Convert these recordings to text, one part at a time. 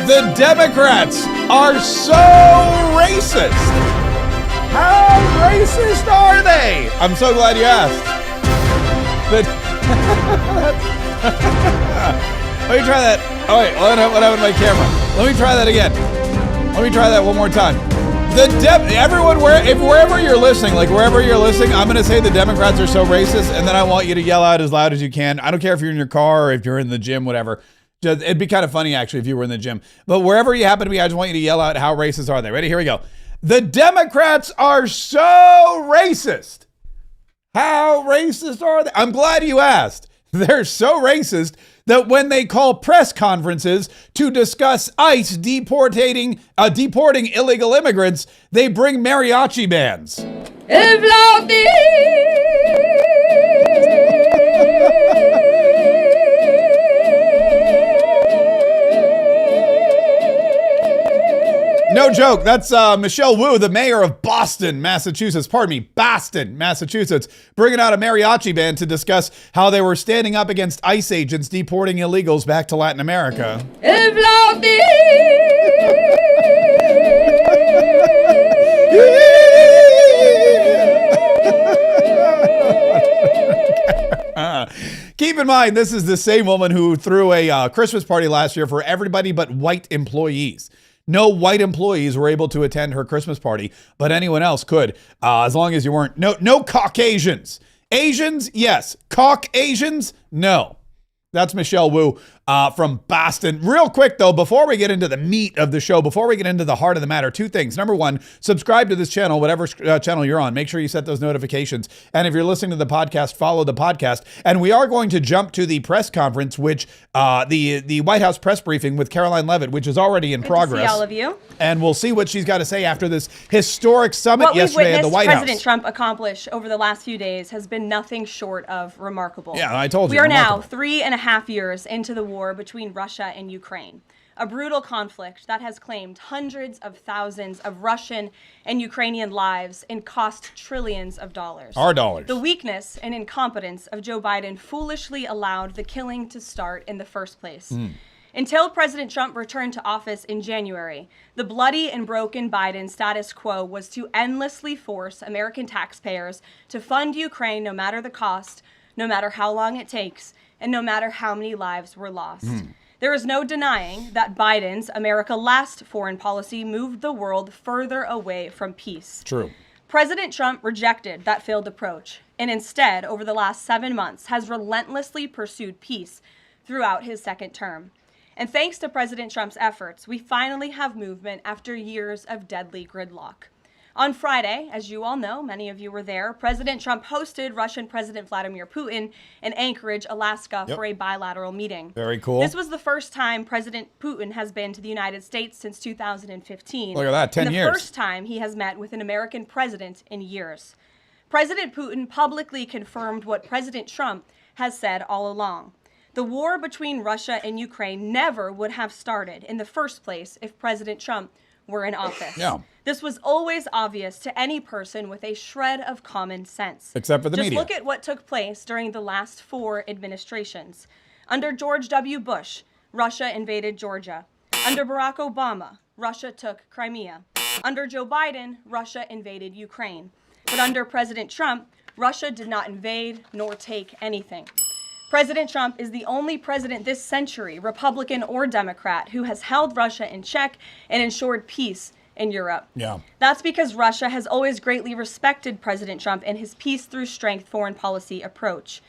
The Democrats are so racist. How racist are they? I'm so glad you asked. Let me try that. Oh, wait, what happened to my camera? Let me try that again. Let me try that one more time. Everyone, wherever you're listening, I'm going to say the Democrats are so racist, and then I want you to yell out as loud as you can. I don't care if you're in your car or if you're in the gym, whatever. It'd be kind of funny, actually, if you were in the gym. But wherever you happen to be, I just want you to yell out how racist are they. Ready? Here we go. The Democrats are so racist. How racist are they? I'm glad you asked. They're so racist that when they call press conferences to discuss ICE deporting illegal immigrants, they bring mariachi bands. No joke. That's Michelle Wu, the mayor of Boston, Massachusetts. Pardon me, Boston, Massachusetts, bringing out a mariachi band to discuss how they were standing up against ICE agents deporting illegals back to Latin America. Keep in mind, this is the same woman who threw a Christmas party last year for everybody but white employees. No white employees were able to attend her Christmas party, but anyone else could, as long as you weren't. No Caucasians. Asians, yes. Caucasians, no. That's Michelle Wu from Boston. Real quick, though, before we get into the meat of the show, before we get into the heart of the matter, two things. Number one, subscribe to this channel, whatever channel you're on. Make sure you set those notifications. And if you're listening to the podcast, follow the podcast. And we are going to jump to the press conference, which the White House press briefing with Caroline Leavitt, which is already in progress. Good to see all of you. And we'll see what she's got to say after this historic summit yesterday at the White House. What President Trump accomplished over the last few days has been nothing short of remarkable. Yeah, I told you. We are now 3.5 years into the war between Russia and Ukraine, a brutal conflict that has claimed hundreds of thousands of Russian and Ukrainian lives and cost trillions of dollars. Our dollars. The weakness and incompetence of Joe Biden foolishly allowed the killing to start in the first place. Until President Trump returned to office in January, the bloody and broken Biden status quo was to endlessly force American taxpayers to fund Ukraine no matter the cost, no matter how long it takes, and no matter how many lives were lost. There is no denying that Biden's America Last foreign policy moved the world further away from peace. True. President Trump rejected that failed approach, and instead, over the last 7 months, has relentlessly pursued peace throughout his second term. And thanks to President Trump's efforts, we finally have movement after years of deadly gridlock. On Friday, as you all know, many of you were there, President Trump hosted Russian President Vladimir Putin in Anchorage, Alaska for a bilateral meeting. Very cool. This was the first time President Putin has been to the United States since 2015. Look at that, 10 years. The first time he has met with an American president in years. President Putin publicly confirmed what President Trump has said all along. The war between Russia and Ukraine never would have started in the first place if President Trump were in office. Yeah. This was always obvious to any person with a shred of common sense. Except for the media. Just look at what took place during the last 4 administrations. Under George W. Bush, Russia invaded Georgia. Under Barack Obama, Russia took Crimea. Under Joe Biden, Russia invaded Ukraine. But under President Trump, Russia did not invade nor take anything. President Trump is the only president this century, Republican or Democrat, who has held Russia in check and ensured peace in Europe. Yeah. That's because Russia has always greatly respected President Trump and his peace through strength foreign policy approach.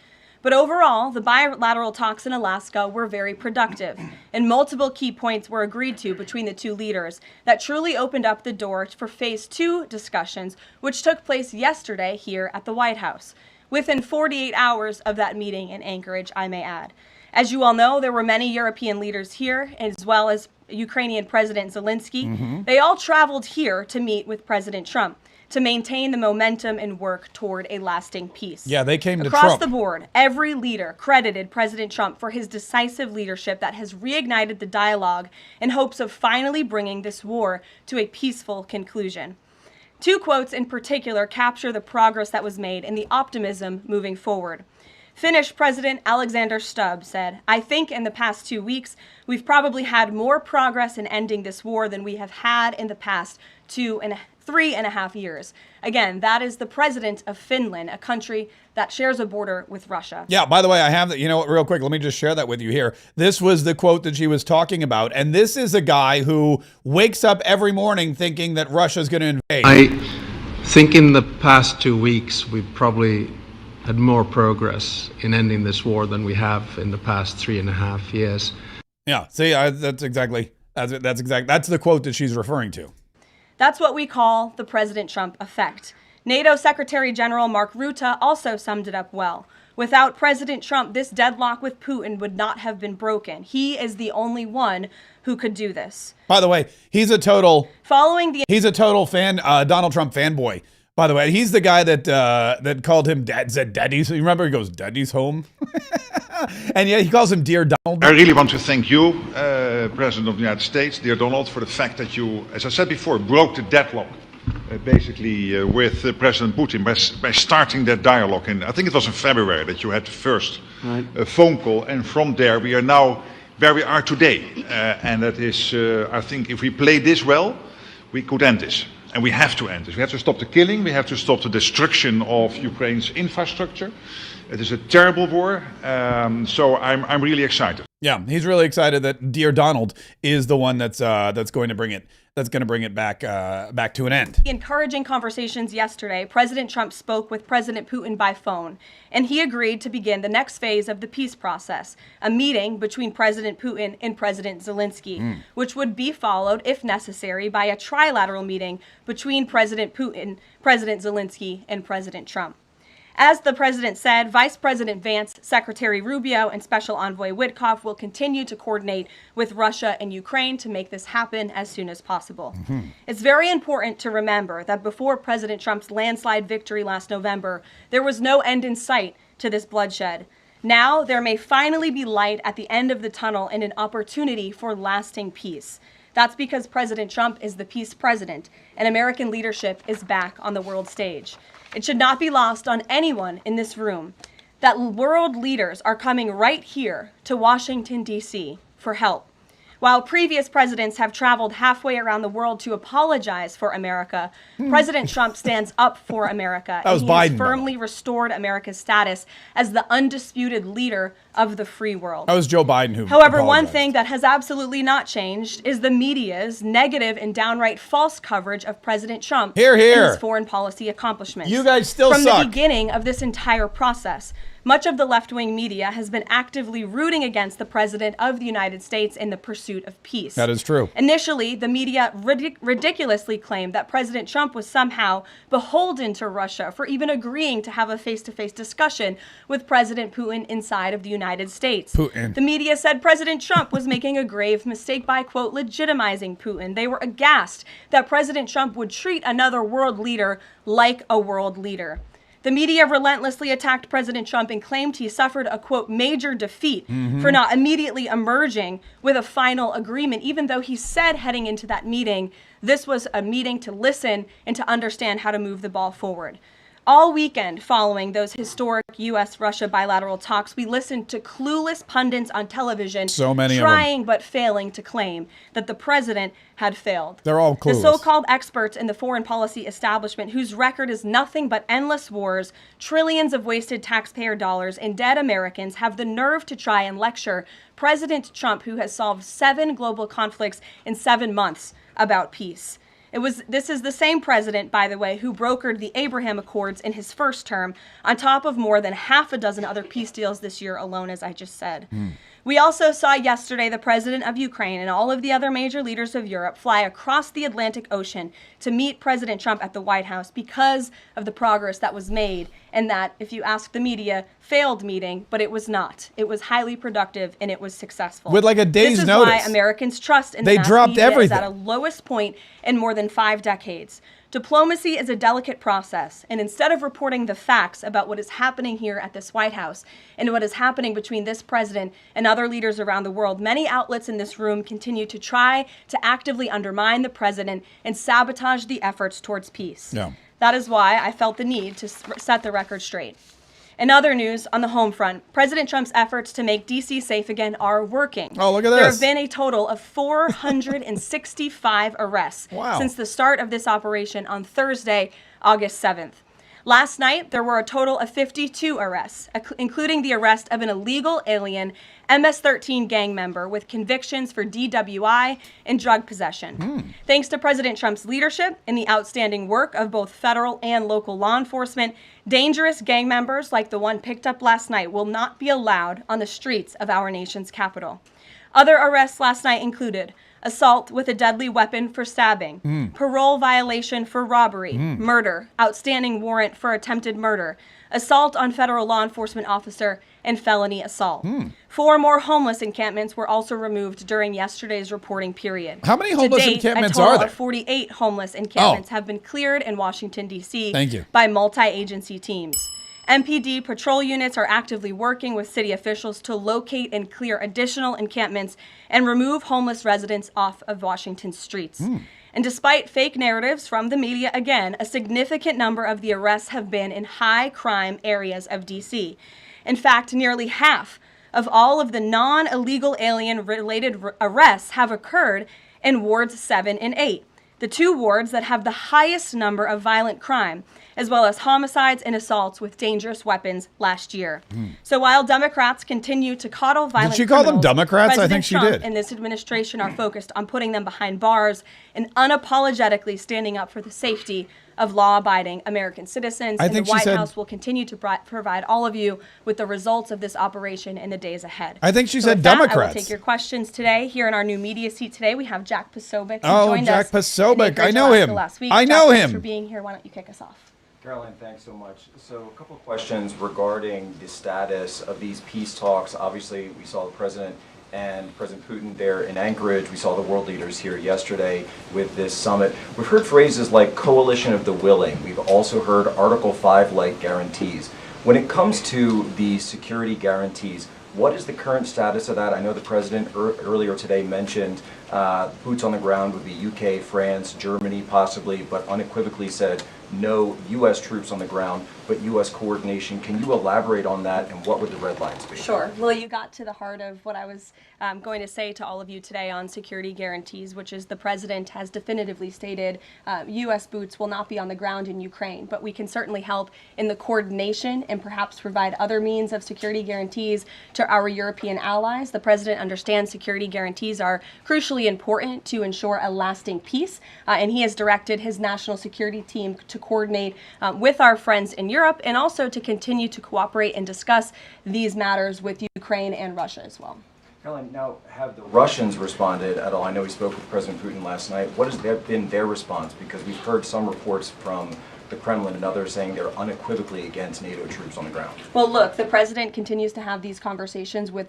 But overall, the bilateral talks in Alaska were very productive, and multiple key points were agreed to between the two leaders that truly opened up the door for Phase 2 discussions, which took place yesterday here at the White House. Within 48 hours of that meeting in Anchorage, I may add. As you all know, there were many European leaders here, as well as Ukrainian President Zelenskyy. They all traveled here to meet with President Trump to maintain the momentum and work toward a lasting peace. Yeah, they came to Trump. Across the board, every leader credited President Trump for his decisive leadership that has reignited the dialogue in hopes of finally bringing this war to a peaceful conclusion. 2 quotes in particular capture the progress that was made and the optimism moving forward. Finnish President Alexander Stubb said, "I think in the past 2 weeks, we've probably had more progress in ending this war than we have had in the past 3.5 years." Again, that is the president of Finland, a country that shares a border with Russia. Yeah, by the way, I have that. You know what, real quick, let me just share that with you here. This was the quote that she was talking about. And this is a guy who wakes up every morning thinking that Russia's going to invade. I think in the past 2 weeks, we've probably had more progress in ending this war than we have in the past 3.5 years. Yeah, see, that's the quote that she's referring to. That's what we call the President Trump effect. NATO Secretary General Mark Rutte also summed it up well. Without President Trump, this deadlock with Putin would not have been broken. He is the only one who could do this. By the way, he's a total fan, Donald Trump fanboy. By the way, he's the guy that called him said Daddy's. You remember, he goes, "Daddy's home," and yeah, he calls him Dear Donald. I really want to thank you, President of the United States, dear Donald, for the fact that you, as I said before, broke the deadlock, with President Putin by starting that dialogue. And I think it was in February that you had the first phone call, and from there we are now where we are today. And that is, I think, if we play this well, we could end this. And we have to end this. We have to stop the killing. We have to stop the destruction of Ukraine's infrastructure. It is a terrible war. So I'm really excited. Yeah, he's really excited that Dear Donald is the one that's going to bring it back to an end. Encouraging conversations yesterday, President Trump spoke with President Putin by phone, and he agreed to begin the next phase of the peace process, a meeting between President Putin and President Zelenskyy, which would be followed, if necessary, by a trilateral meeting between President Putin, President Zelenskyy, and President Trump. As the president said, Vice President Vance, Secretary Rubio, and Special Envoy Witkoff will continue to coordinate with Russia and Ukraine to make this happen as soon as possible. It's very important to remember that before President Trump's landslide victory last November, there was no end in sight to this bloodshed. Now, there may finally be light at the end of the tunnel and an opportunity for lasting peace. That's because President Trump is the peace president, and American leadership is back on the world stage. It should not be lost on anyone in this room that world leaders are coming right here to Washington, D.C. for help. While previous presidents have traveled halfway around the world to apologize for America, President Trump stands up for America, and he has firmly restored America's status as the undisputed leader of the free world. That was Joe Biden who However, apologized. one thing that has absolutely not changed is the media's negative and downright false coverage of President Trump and his foreign policy accomplishments. You guys still From suck. the beginning of this entire process, much of the left-wing media has been actively rooting against the President of the United States in the pursuit of peace. That is true. Initially, the media ridiculously claimed that President Trump was somehow beholden to Russia for even agreeing to have a face-to-face discussion with President Putin inside of the United States. The media said President Trump was making a grave mistake by, quote, legitimizing Putin. They were aghast that President Trump would treat another world leader like a world leader. The media relentlessly attacked President Trump and claimed he suffered a, quote, major defeat for not immediately emerging with a final agreement, even though he said heading into that meeting, this was a meeting to listen and to understand how to move the ball forward. All weekend following those historic U.S.-Russia bilateral talks, we listened to clueless pundits on television trying but failing to claim that the president had failed. They're all clueless. The so-called experts in the foreign policy establishment, whose record is nothing but endless wars, trillions of wasted taxpayer dollars, and dead Americans, have the nerve to try and lecture President Trump, who has solved 7 global conflicts in 7 months, about peace. This is the same president, by the way, who brokered the Abraham Accords in his first term, on top of more than half a dozen other peace deals this year alone, as I just said. We also saw yesterday the president of Ukraine and all of the other major leaders of Europe fly across the Atlantic Ocean to meet President Trump at the White House because of the progress that was made, and that, if you ask the media, failed meeting, but it was not. It was highly productive and it was successful. With like a day's notice. This is why Americans' trust in the mass media is at a lowest point in more than 5 decades. Diplomacy is a delicate process, and instead of reporting the facts about what is happening here at this White House and what is happening between this president and other leaders around the world, many outlets in this room continue to try to actively undermine the president and sabotage the efforts towards peace. That is why I felt the need to set the record straight. In other news, on the home front, President Trump's efforts to make D.C. safe again are working. Oh, look at There this. have been a total of 465 arrests since the start of this operation on Thursday, August 7th. Last night, there were a total of 52 arrests, including the arrest of an illegal alien MS-13 gang member with convictions for DWI and drug possession. Thanks to President Trump's leadership and the outstanding work of both federal and local law enforcement, dangerous gang members like the one picked up last night will not be allowed on the streets of our nation's capital. Other arrests last night included assault with a deadly weapon for stabbing, parole violation for robbery, murder, outstanding warrant for attempted murder, assault on federal law enforcement officer, and felony assault. 4 more homeless encampments were also removed during yesterday's reporting period. How many homeless to date, encampments a total are there? of 48 homeless encampments have been cleared in Washington, D.C. Thank you. by multi-agency teams. MPD patrol units are actively working with city officials to locate and clear additional encampments and remove homeless residents off of Washington's streets. And despite fake narratives from the media, again, a significant number of the arrests have been in high crime areas of D.C. In fact, nearly half of all of the non-illegal alien-related arrests have occurred in wards 7 and 8, the 2 wards that have the highest number of violent crime, as well as homicides and assaults with dangerous weapons last year. So while Democrats continue to coddle violent Did she call them criminals, Democrats? I President think she Trump did. and this administration are focused on putting them behind bars and unapologetically standing up for the safety of law-abiding American citizens. And the White House will continue to provide all of you with the results of this operation in the days ahead. I think she So said with that, Democrats. I will take your questions today. Here in our new media seat today, we have Jack Posobiec, who Oh, joined Jack us in Posobiec. Anchorage, I know Alaska him. last week. I Jack, know thanks him. for being here. Why don't you kick us off? Caroline, thanks so much. So a couple of questions regarding the status of these peace talks. Obviously, we saw the President and President Putin there in Anchorage. We saw the world leaders here yesterday with this summit. We've heard phrases like coalition of the willing. We've also heard Article 5-like guarantees. When it comes to the security guarantees, what is the current status of that? I know the President earlier today mentioned boots on the ground would be UK, France, Germany possibly, but unequivocally said no U.S. troops on the ground, but U.S. coordination. Can you elaborate on that, and what would the red lines be? Sure. Well, you got to the heart of what I was going to say to all of you today on security guarantees, which is the President has definitively stated U.S. boots will not be on the ground in Ukraine, but we can certainly help in the coordination and perhaps provide other means of security guarantees to our European allies. The President understands security guarantees are crucially important to ensure a lasting peace, and he has directed his national security team to coordinate with our friends in Europe and also to continue to cooperate and discuss these matters with Ukraine and Russia as well. Caroline, now have the Russians responded at all? I know we spoke with President Putin last night. What has been their response? Because we've heard some reports from the Kremlin and others saying they're unequivocally against NATO troops on the ground. Well, look, the President continues to have these conversations with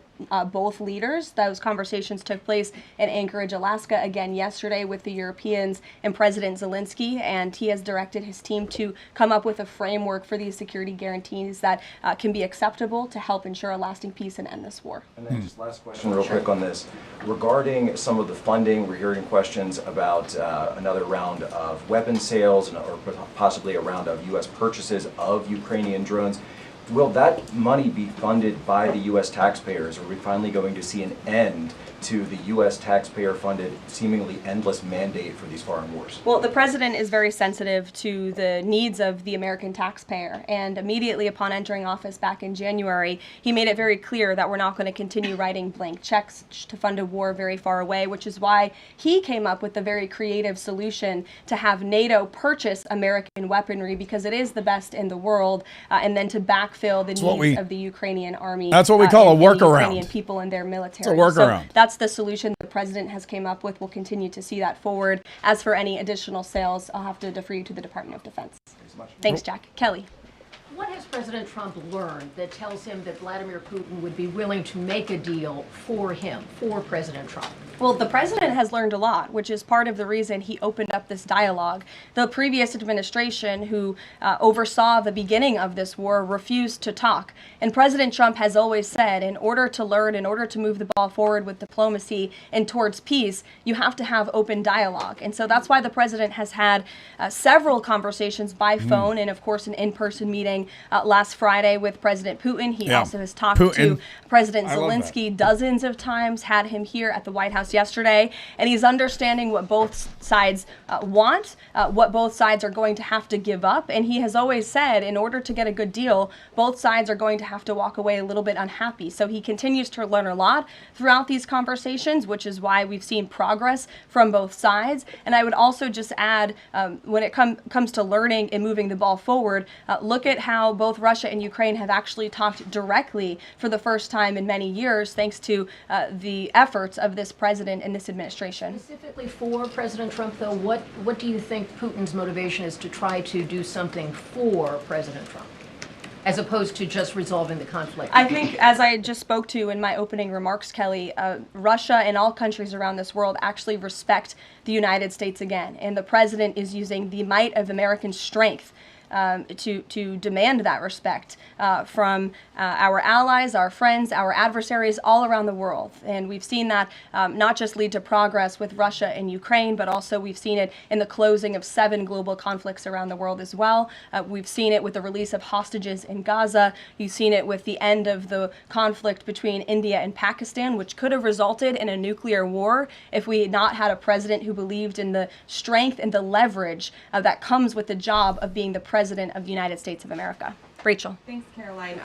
both leaders. Those conversations took place in Anchorage, Alaska, again yesterday with the Europeans and President Zelenskyy, and he has directed his team to come up with a framework for these security guarantees that can be acceptable to help ensure a lasting peace and end this war. And then just last question real quick on this. Regarding some of the funding, we're hearing questions about another round of weapons sales or possibly a round of U.S. purchases of Ukrainian drones. Will that money be funded by the U.S. taxpayers? Or are we finally going to see an end to the U.S. taxpayer-funded, seemingly endless mandate for these foreign wars? Well, the President is very sensitive to the needs of the American taxpayer, and immediately upon entering office back in January, he made it very clear that we're not going to continue writing blank checks to fund a war very far away, which is why he came up with the very creative solution to have NATO purchase American weaponry because it is the best in the world, and then to backfill the needs of the Ukrainian army. That's what we call a and workaround. Ukrainian people and their military. It's a workaround. So that's the solution the President has came up with. We'll continue to see that forward. As for any additional sales, I'll have to defer you to the Department of Defense. Thanks, Jack. Kelly. What has President Trump learned that tells him that Vladimir Putin would be willing to make a deal for him, for President Trump? Well, the president has learned a lot, which is part of the reason he opened up this dialogue. The previous administration, who oversaw the beginning of this war, refused to talk. And President Trump has always said, in order to learn, in order to move the ball forward with diplomacy and towards peace, you have to have open dialogue. And so that's why the president has had several conversations by phone and, of course, an in-person meeting last Friday with President Putin. He also has talked to President Zelenskyy dozens of times, had him here at the White House yesterday, and he's understanding what both sides want, what both sides are going to have to give up. And he has always said, in order to get a good deal, both sides are going to have to walk away a little bit unhappy. So he continues to learn a lot throughout these conversations, which is why we've seen progress from both sides. And I would also just add, when it comes to learning and moving the ball forward, look at how both Russia and Ukraine have actually talked directly for the first time in many years, thanks to the efforts of this president in this administration. Specifically for President Trump, though, what do you think Putin's motivation is to try to do something for President Trump, as opposed to just resolving the conflict? I think, as I just spoke to in my opening remarks, Kelly, Russia and all countries around this world actually respect the United States again. And the president is using the might of American strength to demand that respect from our allies, our friends, our adversaries all around the world. And we've seen that not just lead to progress with Russia and Ukraine, but also we've seen it in the closing of 7 global conflicts around the world as well. We've seen it with the release of hostages in Gaza. You've seen it with the end of the conflict between India and Pakistan, which could have resulted in a nuclear war if we had not had a president who believed in the strength and the leverage that comes with the job of being the President of the United States of America. Rachel. Thanks, Caroline.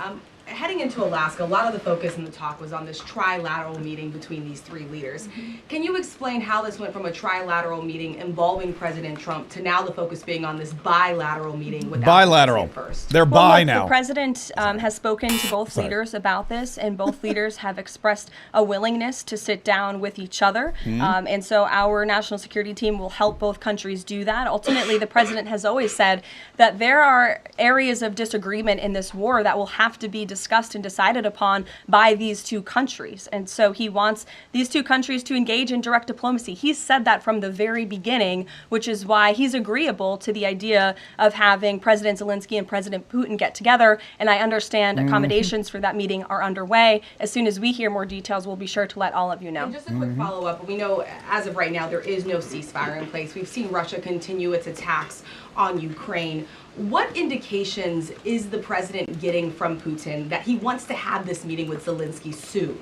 Heading into Alaska, a lot of the focus in the talk was on this trilateral meeting between these 3 leaders. Can you explain how this went from a trilateral meeting involving President Trump to now the focus being on this bilateral meeting without bilateral first? They're now. The president has spoken to both leaders about this, and both leaders have expressed a willingness to sit down with each other. And so our national security team will help both countries do that. Ultimately, the president has always said that there are areas of disagreement in this war that will have to be discussed and decided upon by these 2 countries. And so he wants these 2 countries to engage in direct diplomacy. He's said that from the very beginning, which is why he's agreeable to the idea of having President Zelenskyy and President Putin get together. And I understand accommodations for that meeting are underway. As soon as we hear more details, we'll be sure to let all of you know. And just a quick follow-up. We know as of right now there is no ceasefire in place. We've seen Russia continue its attacks on Ukraine. What indications is the president getting from Putin that he wants to have this meeting with Zelenskyy soon?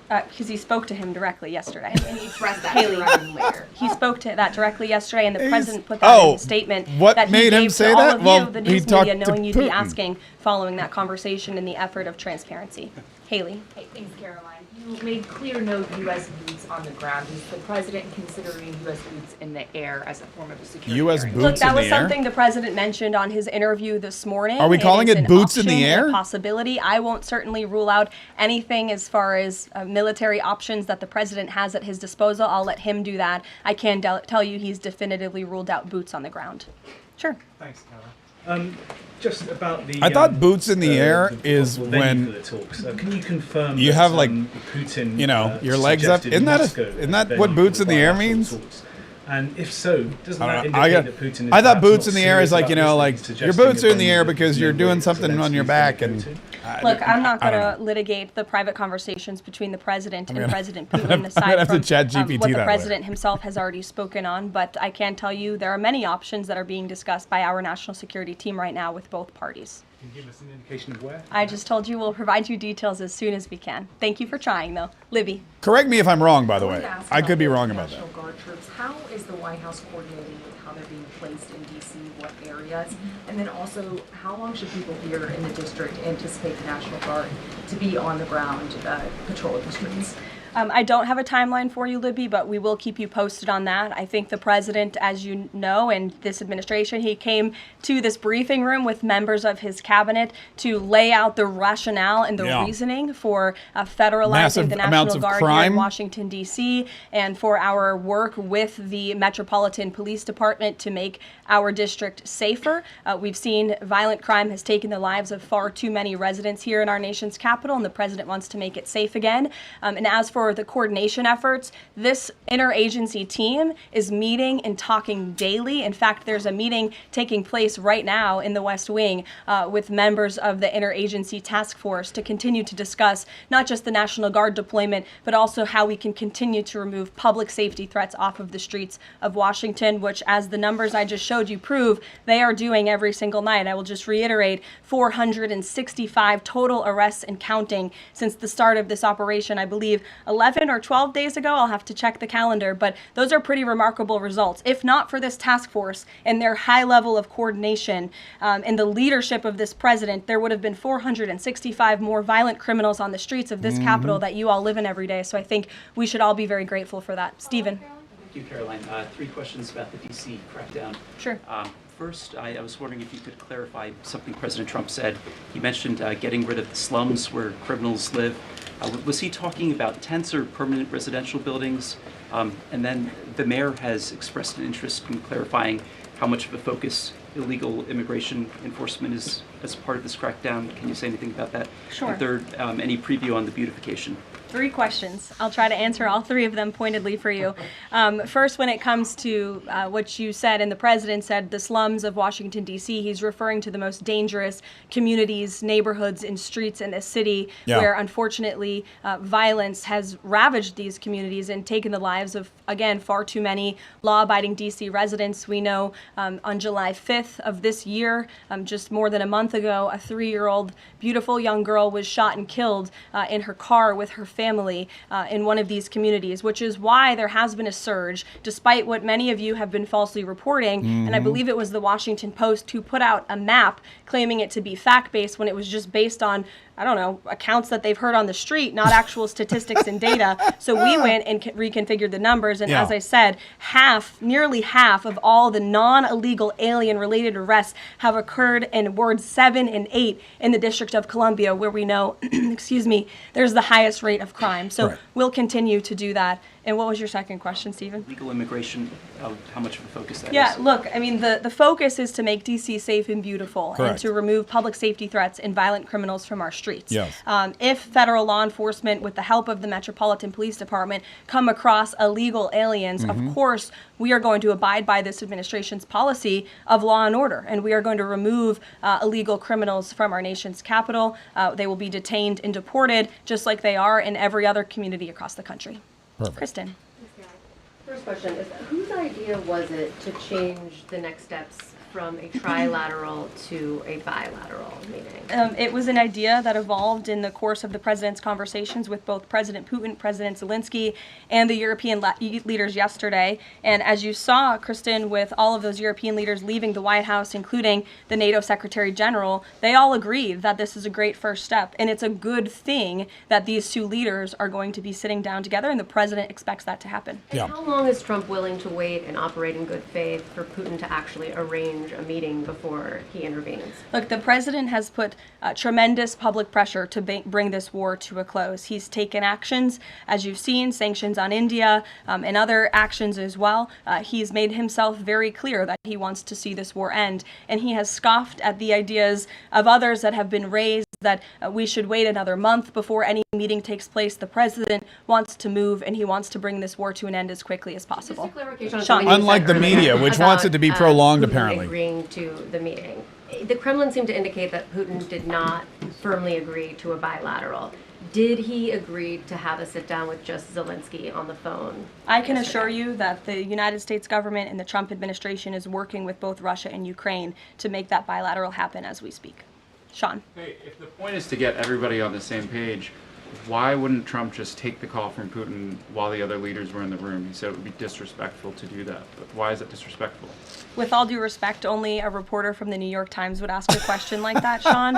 Because he spoke to him directly yesterday. And he expressed that to him later. He spoke to that directly yesterday, and the president put that in a statement that he made him gave say to all that? of Well, you, the he news talked media, to knowing you'd be Putin. asking following that conversation in the effort of transparency. Haley. Hey, thanks, Caroline. You made clear no U.S. boots on the ground. Is the president considering U.S. boots in the air as a form of a security U.S. barrier? boots Look, that in was the air? something the president mentioned on his interview this morning. Are we calling It's it an boots in the option and air? a possibility. I won't certainly rule out anything as far as military options that the president has at his disposal. I'll let him do that. I can tell you he's definitively ruled out boots on the ground. Sure. Thanks, Caroline. Just about the. I thought boots in the air is possible venue when for the talks. Can you confirm you that, have, like, Putin, your legs up? suggested Isn't that Moscow isn't that venue what for boots the in the air bilateral means? talks? And if so, doesn't I that don't know. indicate that Putin is I thought perhaps boots not in the air is serious like, about you know, this, like he's your suggesting boots are in the a air venue because with you're no doing way something on your Zelensky's back, going and to Putin? Look, I'm not I going don't to litigate the private conversations between the president and President I'm Putin, gonna aside have to from chat GPT what the that president himself has already spoken on. But I can tell you there are many options that are being discussed by our national security team right now with both parties. Can you give us an indication of where? I just told you we'll provide you details as soon as we can. Thank you for trying, though. Libby. Correct me if I'm wrong, by the I wanted way. to ask I could be the wrong about that. National Guard troops. How is the White House coordinating with how they're being placed in D.C., what areas? And then also, how long should people here in the district anticipate the National Guard to be on the ground patrolling the streets? I don't have a timeline for you, Libby, but we will keep you posted on that. I think the president, as you know, and this administration, he came to this briefing room with members of his cabinet to lay out the rationale and the reasoning for federalizing Massive the amounts National of Guard here crime. in Washington, D.C., and for our work with the Metropolitan Police Department to make our district safer. We've seen violent crime has taken the lives of far too many residents here in our nation's capital, and the president wants to make it safe again. And as for for the coordination efforts, this interagency team is meeting and talking daily. In fact, there's a meeting taking place right now in the West Wing with members of the interagency task force to continue to discuss not just the National Guard deployment, but also how we can continue to remove public safety threats off of the streets of Washington, which, as the numbers I just showed you prove, they are doing every single night. I will just reiterate, 465 total arrests and counting since the start of this operation. I believe 11 or 12 days ago. I'll have to check the calendar, but those are pretty remarkable results. If not for this task force and their high level of coordination and the leadership of this president, there would have been 465 more violent criminals on the streets of this capital that you all live in every day. So I think we should all be very grateful for that. Stephen. Thank you, Caroline. 3 questions about the D.C. crackdown. Sure. First, I was wondering if you could clarify something President Trump said. He mentioned getting rid of the slums where criminals live. Was he talking about tents or permanent residential buildings? And then the mayor has expressed an interest in clarifying how much of a focus illegal immigration enforcement is as part of this crackdown. Can you say anything about that? Sure. And third, any preview on the beautification? 3 questions. I'll try to answer all 3 of them pointedly for you. First, when it comes to what you said, and the president said, the slums of Washington, D.C., he's referring to the most dangerous communities, neighborhoods, and streets in this city where, unfortunately, violence has ravaged these communities and taken the lives of, again, far too many law-abiding D.C. residents. We know on July 5th of this year, just more than a month ago, a 3-year-old beautiful young girl was shot and killed in her car with her family in one of these communities, which is why there has been a surge, despite what many of you have been falsely reporting. And I believe it was the Washington Post who put out a map claiming it to be fact-based when it was just based on, I don't know, accounts that they've heard on the street, not actual statistics and data. So we went and reconfigured the numbers. And as I said, nearly half of all the non-illegal alien-related arrests have occurred in wards 7 and 8 in the District of Columbia, where we know, excuse me, there's the highest rate of crime. So we'll continue to do that. And what was your second question, Stephen? Legal immigration, how much of a focus that is? Yeah, look, I mean, the focus is to make D.C. safe and beautiful and to remove public safety threats and violent criminals from our streets. Yes. If federal law enforcement, with the help of the Metropolitan Police Department, come across illegal aliens, of course, we are going to abide by this administration's policy of law and order, and we are going to remove illegal criminals from our nation's capital. They will be detained and deported, just like they are in every other community across the country. Perfect. Kristen. First question is, whose idea was it to change the next steps from a trilateral to a bilateral meeting? It was an idea that evolved in the course of the president's conversations with both President Putin, President Zelenskyy, and the European leaders yesterday. And as you saw, Kristen, with all of those European leaders leaving the White House, including the NATO Secretary General, they all agreed that this is a great first step. And it's a good thing that these 2 leaders are going to be sitting down together, and the president expects that to happen. And how long is Trump willing to wait and operate in good faith for Putin to actually arrange a meeting before he intervenes? Look, the president has put tremendous public pressure to bring this war to a close. He's taken actions, as you've seen, sanctions on India and other actions as well. He's made himself very clear that he wants to see this war end, and he has scoffed at the ideas of others that have been raised that we should wait another month before any meeting takes place. The president wants to move, and he wants to bring this war to an end as quickly as possible. Just a clarification on Sean. something you Unlike said the earlier media, which wants it to be about, prolonged, Putin apparently. agreeing to the meeting. The Kremlin seemed to indicate that Putin did not firmly agree to a bilateral. Did he agree to have a sit-down with just Zelenskyy on the phone? I can assure you that the United States government and the Trump administration is working with both Russia and Ukraine to make that bilateral happen as we speak. Sean. Hey, if the point is to get everybody on the same page, why wouldn't Trump just take the call from Putin while the other leaders were in the room? He said it would be disrespectful to do that. But why is it disrespectful? With all due respect, only a reporter from the New York Times would ask a question like that, Sean.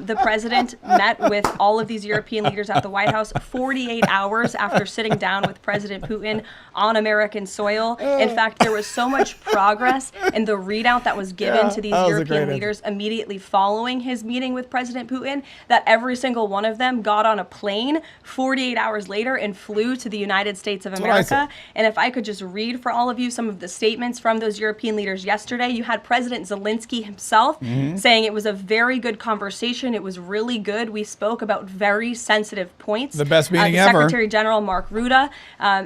The president met with all of these European leaders at the White House 48 hours after sitting down with President Putin on American soil. In fact, there was so much progress in the readout that was given to these European leaders immediately following his meeting with President Putin that every single one of them got on a plane plane 48 hours later and flew to the United States of That's what I said. America. And if I could just read for all of you some of the statements from those European leaders yesterday, you had President Zelenskyy himself saying it was a very good conversation. It was really good. We spoke about very sensitive points. The best meeting the ever. Secretary General Mark Rutte.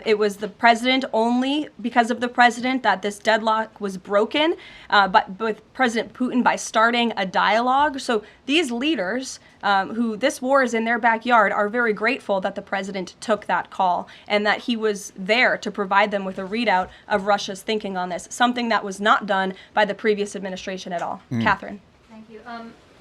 It was the president, only because of the president, that this deadlock was broken, but with President Putin by starting a dialogue. So these leaders, who this war is in their backyard, are very grateful that the president took that call and that he was there to provide them with a readout of Russia's thinking on this, something that was not done by the previous administration at all. Catherine. Thank you.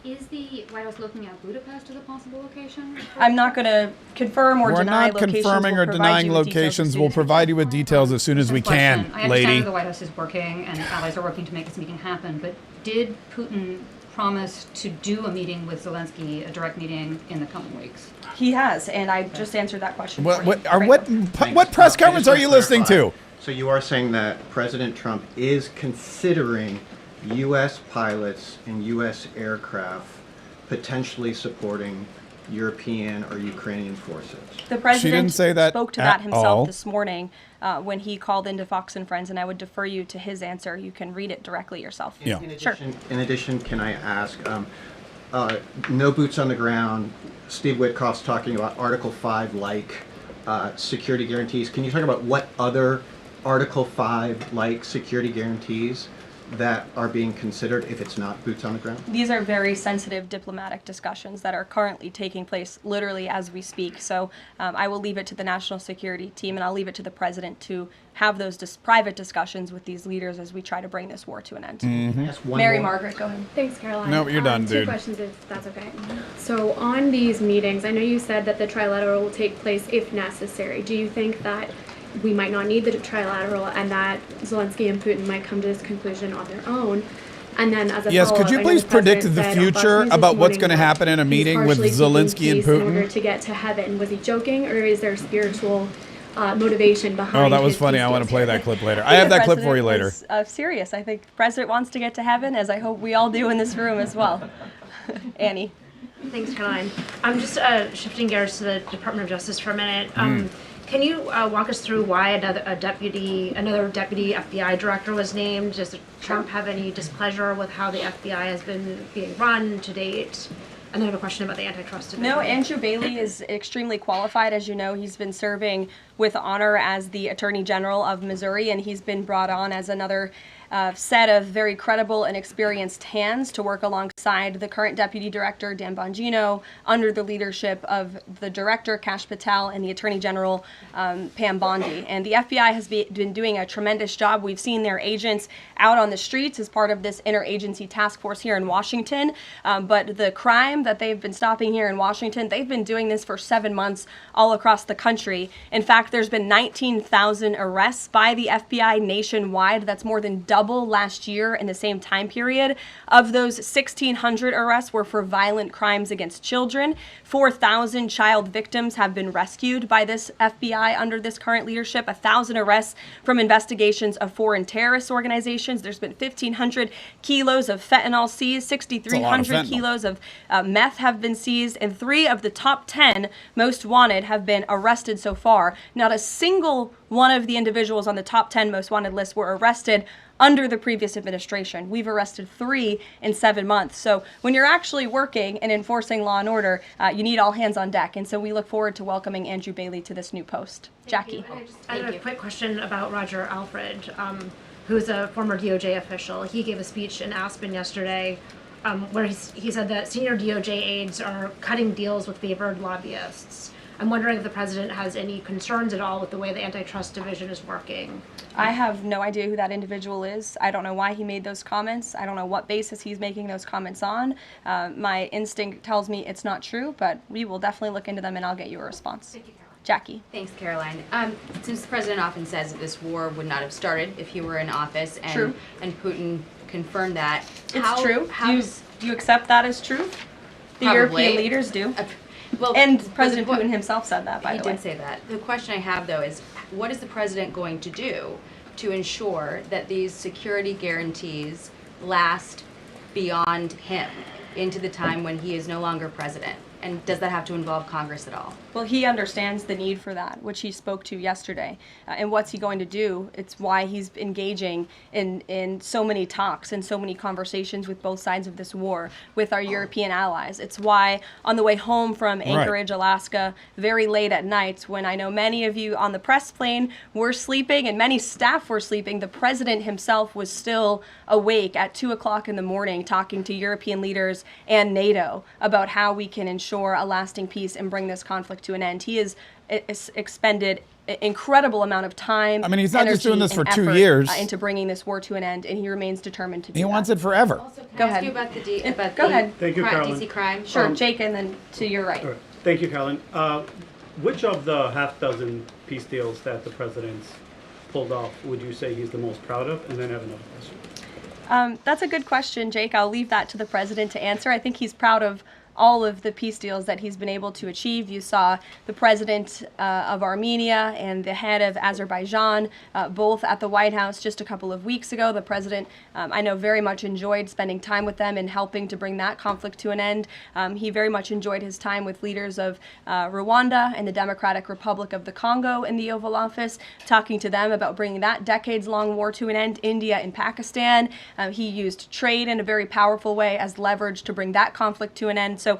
Is the White House looking at Budapest as a possible location? I'm not going to confirm or We're deny not locations. confirming or We'll provide denying you with details as locations. soon We'll as we provide you with details as soon as we can, I understand lady. that the White House is working and allies are working to make this meeting happen, but did Putin promise to do a meeting with Zelenskyy, a direct meeting, in the coming weeks? He has, and I just answered that question. What for you. what press conference are you listening to? So you are saying that President Trump is considering U.S. pilots and U.S. aircraft potentially supporting European or Ukrainian forces? The president didn't say that spoke to at that himself all. this morning when he called into Fox and Friends, and I would defer you to his answer. You can read it directly yourself. Yeah. In addition, can I ask, no boots on the ground, Steve Witkoff's talking about Article 5-like security guarantees. Can you talk about what other Article 5-like security guarantees that are being considered if it's not boots on the ground? These are very sensitive diplomatic discussions that are currently taking place literally as we speak. So I will leave it to the national security team, and I'll leave it to the president to have those private discussions with these leaders as we try to bring this war to an end. Mary Margaret, go ahead. Thanks, Caroline. No, you're done, Two dude. questions, if that's okay. So on these meetings, I know you said that the trilateral will take place if necessary. Do you think that we might not need the trilateral and that Zelenskyy and Putin might come to this conclusion on their own? And then as a Yes, follow-up, could you I know please the predict president the said on Fox future News this about what's morning going to that happen in a he's meeting with partially seeking Zelensky and peace in order Putin? to get to heaven? Was he joking, or is there spiritual motivation behind Oh, that was his funny. peace I want to deals play here? that clip later. I have that clip for you later. Serious. I think the president wants to get to heaven, as I hope we all do in this room as well. Annie. Thanks, Caroline. I'm just shifting gears to the Department of Justice for a minute. Can you walk us through why another deputy FBI director was named? Does Trump have any displeasure with how the FBI has been being run to date? And then I have a question about the antitrust division. No, Andrew Bailey is extremely qualified. As you know, he's been serving with honor as the Attorney General of Missouri, and he's been brought on as another set of very credible and experienced hands to work alongside the current Deputy Director, Dan Bongino, under the leadership of the Director, Kash Patel, and the Attorney General, Pam Bondi. And the FBI has been doing a tremendous job. We've seen their agents out on the streets as part of this interagency task force here in Washington. But the crime that they've been stopping here in Washington, they've been doing this for 7 months all across the country. In fact, there's been 19,000 arrests by the FBI nationwide. That's more than double last year in the same time period. Of those, 1,600 arrests were for violent crimes against children. 4,000 child victims have been rescued by this FBI under this current leadership. 1,000 arrests from investigations of foreign terrorist organizations. There's been 1,500 kilos of fentanyl seized. 6,300 kilos of meth have been seized, and 3 of the top 10 most wanted have been arrested so far. Not a single one of the individuals on the top 10 most wanted list were arrested under the previous administration. We've arrested 3 in 7 months. So when you're actually working and enforcing law and order, you need all hands on deck. And so we look forward to welcoming Andrew Bailey to this new post. Jackie. I have a quick question about Roger Alfred, who's a former DOJ official. He gave a speech in Aspen yesterday where he said that senior DOJ aides are cutting deals with favored lobbyists. I'm wondering if the president has any concerns at all with the way the antitrust division is working. I have no idea who that individual is. I don't know why he made those comments. I don't know what basis he's making those comments on. My instinct tells me it's not true, but we will definitely look into them and I'll get you a response. Thank you, Caroline. Jackie. Thanks, Caroline. Since the president often says that this war would not have started if he were in office, and True. and Putin confirmed that. It's true. Do you accept that as truth? The Probably. European leaders do. Well, and President Putin himself said that, by the way. He did say that. The question I have, though, is what is the president going to do to ensure that these security guarantees last beyond him into the time when he is no longer president? And does that have to involve Congress at all? Well, he understands the need for that, which he spoke to yesterday. And what's he going to do? It's why he's engaging in so many talks and so many conversations with both sides of this war with our European allies. It's why on the way home from Anchorage, Alaska, very late at night, when I know many of you on the press plane were sleeping and many staff were sleeping, the president himself was still awake at 2 o'clock in the morning talking to European leaders and NATO about how we can ensure a lasting peace and bring this conflict to an end. He has expended an incredible amount of time. I mean, he's not just doing this for 2 effort, years. Into bringing this war to an end, and he remains determined to do He that. wants it forever. Go ahead. Ask you about the Go ahead. Thank you, Carolyn. DC crime. Sure, Jake, and then to your right. All right. Thank you, Carolyn. Which of the half dozen peace deals that the president's pulled off would you say he's the most proud of? And then I have another question. That's a good question, Jake. I'll leave that to the president to answer. I think he's proud of all of the peace deals that he's been able to achieve. You saw the president of Armenia and the head of Azerbaijan both at the White House just a couple of weeks ago. The president, I know, very much enjoyed spending time with them and helping to bring that conflict to an end. He very much enjoyed his time with leaders of Rwanda and the Democratic Republic of the Congo in the Oval Office, talking to them about bringing that decades-long war to an end. India and Pakistan. He used trade in a very powerful way as leverage to bring that conflict to an end. So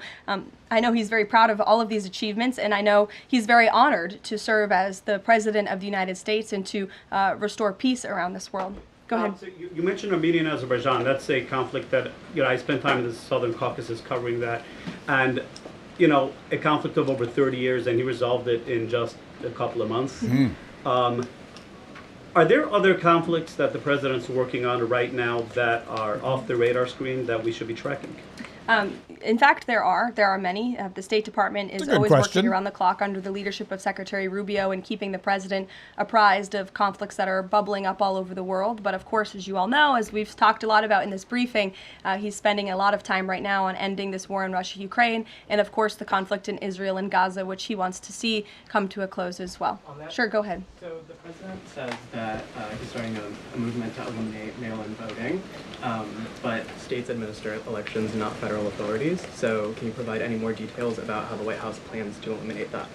I know he's very proud of all of these achievements, and I know he's very honored to serve as the President of the United States and to restore peace around this world. Go ahead. So you mentioned Armenia and Azerbaijan. That's a conflict that, I spent time in the Southern Caucasus covering that. And, a conflict of over 30 years, and he resolved it in just a couple of months. Are there other conflicts that the president's working on right now that are off the radar screen that we should be tracking? In fact, there are many. The State Department is always working around the clock under the leadership of Secretary Rubio and keeping the president apprised of conflicts that are bubbling up all over the world. But of course, as you all know, as we've talked a lot about in this briefing, he's spending a lot of time right now on ending this war in Russia-Ukraine, and of course the conflict in Israel and Gaza, which he wants to see come to a close as well. Sure, go ahead. So the president says that he's starting a movement to eliminate mail-in voting, but states administer elections, not federal authorities. So can you provide any more details about how the White House plans to eliminate that?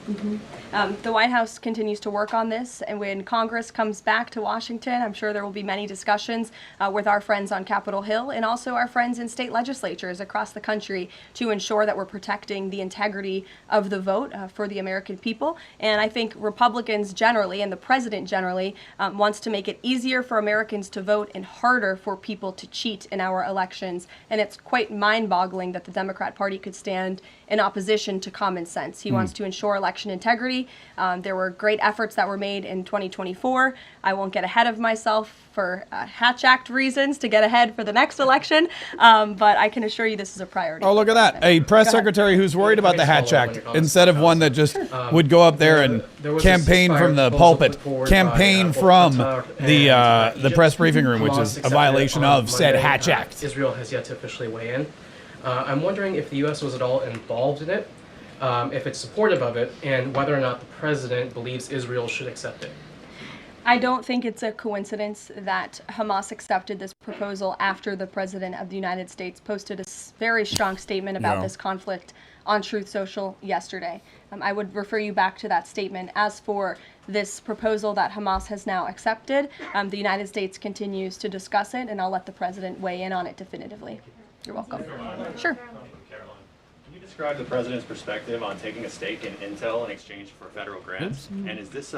The White House continues to work on this, and when Congress comes back to Washington, I'm sure there will be many discussions with our friends on Capitol Hill and also our friends in state legislatures across the country to ensure that we're protecting the integrity of the vote for the American people. And I think Republicans generally, and the president generally, wants to make it easier for Americans to vote and harder for people to cheat in our elections. And it's quite mind-boggling that the Democrat Party could stand in opposition to common sense. He wants to ensure election integrity. There were great efforts that were made in 2024. I won't get ahead of myself for Hatch Act reasons to get ahead for the next election, but I can assure you this is a priority. Oh, look at that. A press secretary who's worried about the Hatch Act instead of one that just would go up there and campaign from the pulpit, campaign from the press briefing room, which is a violation of said Hatch Act. Israel has yet to officially weigh in. I'm wondering if the U.S. was at all involved in it, if it's supportive of it, and whether or not the president believes Israel should accept it. I don't think it's a coincidence that Hamas accepted this proposal after the President of the United States posted a very strong statement about this conflict on Truth Social yesterday. I would refer you back to that statement. As for this proposal that Hamas has now accepted, the United States continues to discuss it, and I'll let the President weigh in on it definitively. You're welcome. Sure. Can you describe the president's perspective on taking a stake in Intel in exchange for federal grants? And is this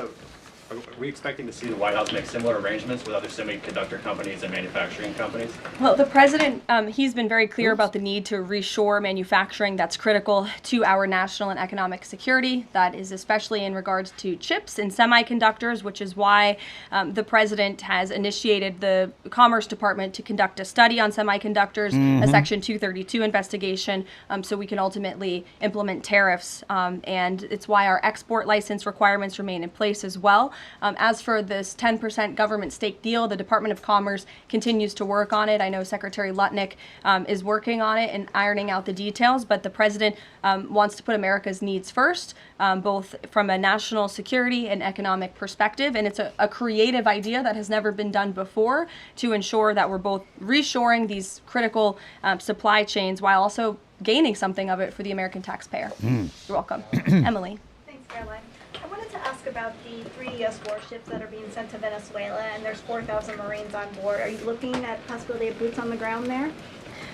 are we expecting to see the White House make similar arrangements with other semiconductor companies and manufacturing companies? Well, the president, he's been very clear about the need to reshore manufacturing that's critical to our national and economic security. That is especially in regards to chips and semiconductors, which is why the president has initiated the Commerce Department to conduct a study on semiconductors, a Section 232 investigation, so we can ultimately implement tariffs. And it's why our export license requirements remain in place as well. As for this 10% government stake deal, the Department of Commerce continues to work on it. I know Secretary Lutnick is working on it and ironing out the details, but the president wants to put America's needs first, both from a national security and economic perspective. And it's a creative idea that has never been done before to ensure that we're both reshoring these critical supply chains while also gaining something of it for the American taxpayer. Mm. You're welcome. Emily. Thanks, Caroline. I wanted to ask about the 3 U.S. warships that are being sent to Venezuela, and there's 4,000 Marines on board. Are you looking at possibility of boots on the ground there?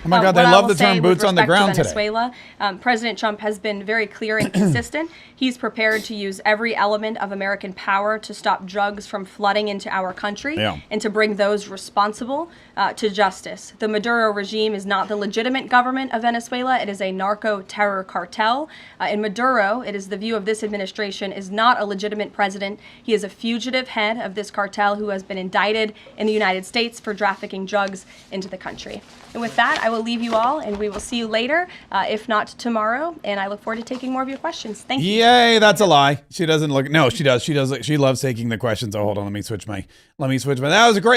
Oh my God, they What I love will the term say boots with on the respect ground to today. Venezuela, President Trump has been very clear and consistent. He's prepared to use every element of American power to stop drugs from flooding into our country and to bring those responsible to justice. The Maduro regime is not the legitimate government of Venezuela. It is a narco-terror cartel. In Maduro, it is the view of this administration, is not a legitimate president. He is a fugitive head of this cartel who has been indicted in the United States for trafficking drugs into the country. And with that, I will leave you all, and we will see you later, if not tomorrow. And I look forward to taking more of your questions. Thank you. Yay, that's a lie. She doesn't look. No, she does. She does. She loves taking the questions. Oh, hold on. Let me switch my. That was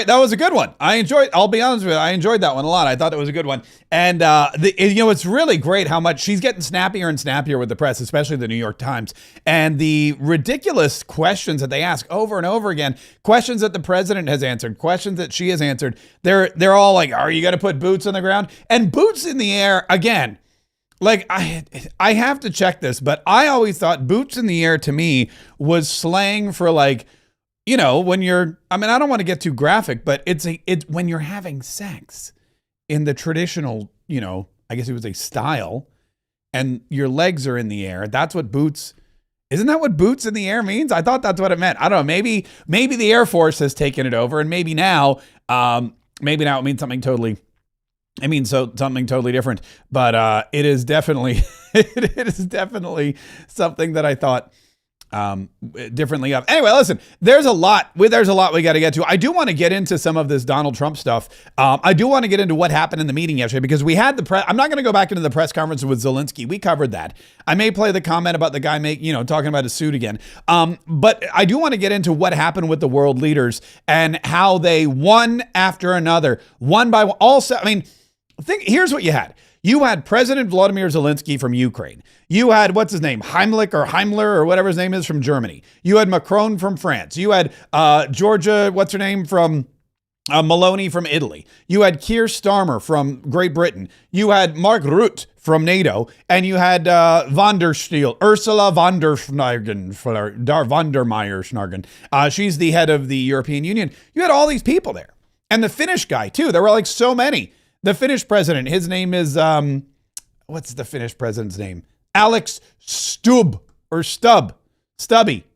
that was a good one. I enjoyed. I'll be honest with you. I enjoyed that one a lot. I thought it was a good one. And it's really great how much she's getting snappier and snappier with the press, especially the New York Times, and the ridiculous questions that they ask over and over again. Questions that the president has answered. Questions that she has answered. They're all like, "Are you going to put boots on the ground?" And boots in the air again. Like, I have to check this, but I always thought boots in the air to me was slang for, like, when you're, I don't want to get too graphic, but it's when you're having sex in the traditional, I guess it was a style, and your legs are in the air. That's what boots, isn't that what boots in the air means? I thought that's what it meant. I don't know. Maybe the Air Force has taken it over, and maybe now it means something totally something totally different, but it is definitely something that I thought differently of. Anyway, listen, there's a lot we got to get to. I do want to get into some of this Donald Trump stuff. I do want to get into what happened in the meeting yesterday, because we had I'm not going to go back into the press conference with Zelenskyy. We covered that. I may play the comment about the guy talking about his suit again. But I do want to get into what happened with the world leaders and how they one after another, one by one, here's what you had. You had President Vladimir Zelenskyy from Ukraine. You had, what's his name, Heimler or whatever his name is, from Germany. You had Macron from France. You had Georgia, what's her name, from Meloni from Italy. You had Keir Starmer from Great Britain. You had Mark Rutte from NATO. And you had Ursula von der Meyer-Schnargen. She's the head of the European Union. You had all these people there. And the Finnish guy, too. There were like so many. The Finnish president, his name is, what's the Finnish president's name? Alex Stubbe.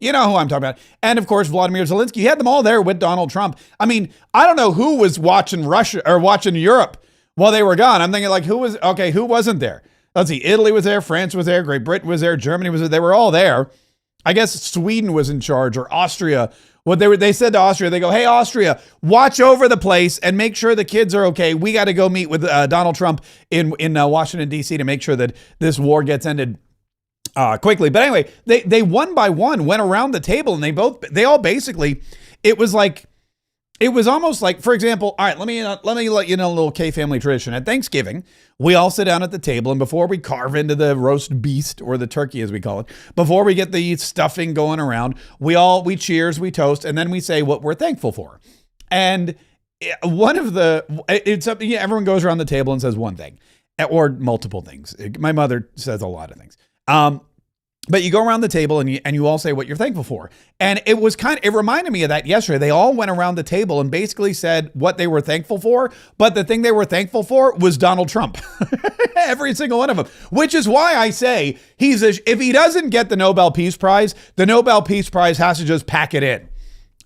You know who I'm talking about. And of course, Vladimir Zelenskyy. You had them all there with Donald Trump. I don't know who was watching Russia or watching Europe while they were gone. I'm thinking, like, who wasn't there? Let's see. Italy was there. France was there. Great Britain was there. Germany was there. They were all there. I guess Sweden was in charge, or Austria. They said to Austria, they go, "Hey, Austria, watch over the place and make sure the kids are okay. We got to go meet with Donald Trump in Washington, D.C. to make sure that this war gets ended quickly." But anyway, they one by one went around the table, and they all basically, it was almost like, for example, all right, let me let you know a little Kaye family tradition. At Thanksgiving, we all sit down at the table, and before we carve into the roast beast, or the turkey as we call it, before we get the stuffing going around, we cheers, we toast, and then we say what we're thankful for. And everyone goes around the table and says one thing, or multiple things. My mother says a lot of things. But you go around the table and you all say what you're thankful for. And it reminded me of that yesterday. They all went around the table and basically said what they were thankful for. But the thing they were thankful for was Donald Trump. Every single one of them. Which is why I say if he doesn't get the Nobel Peace Prize, the Nobel Peace Prize has to just pack it in.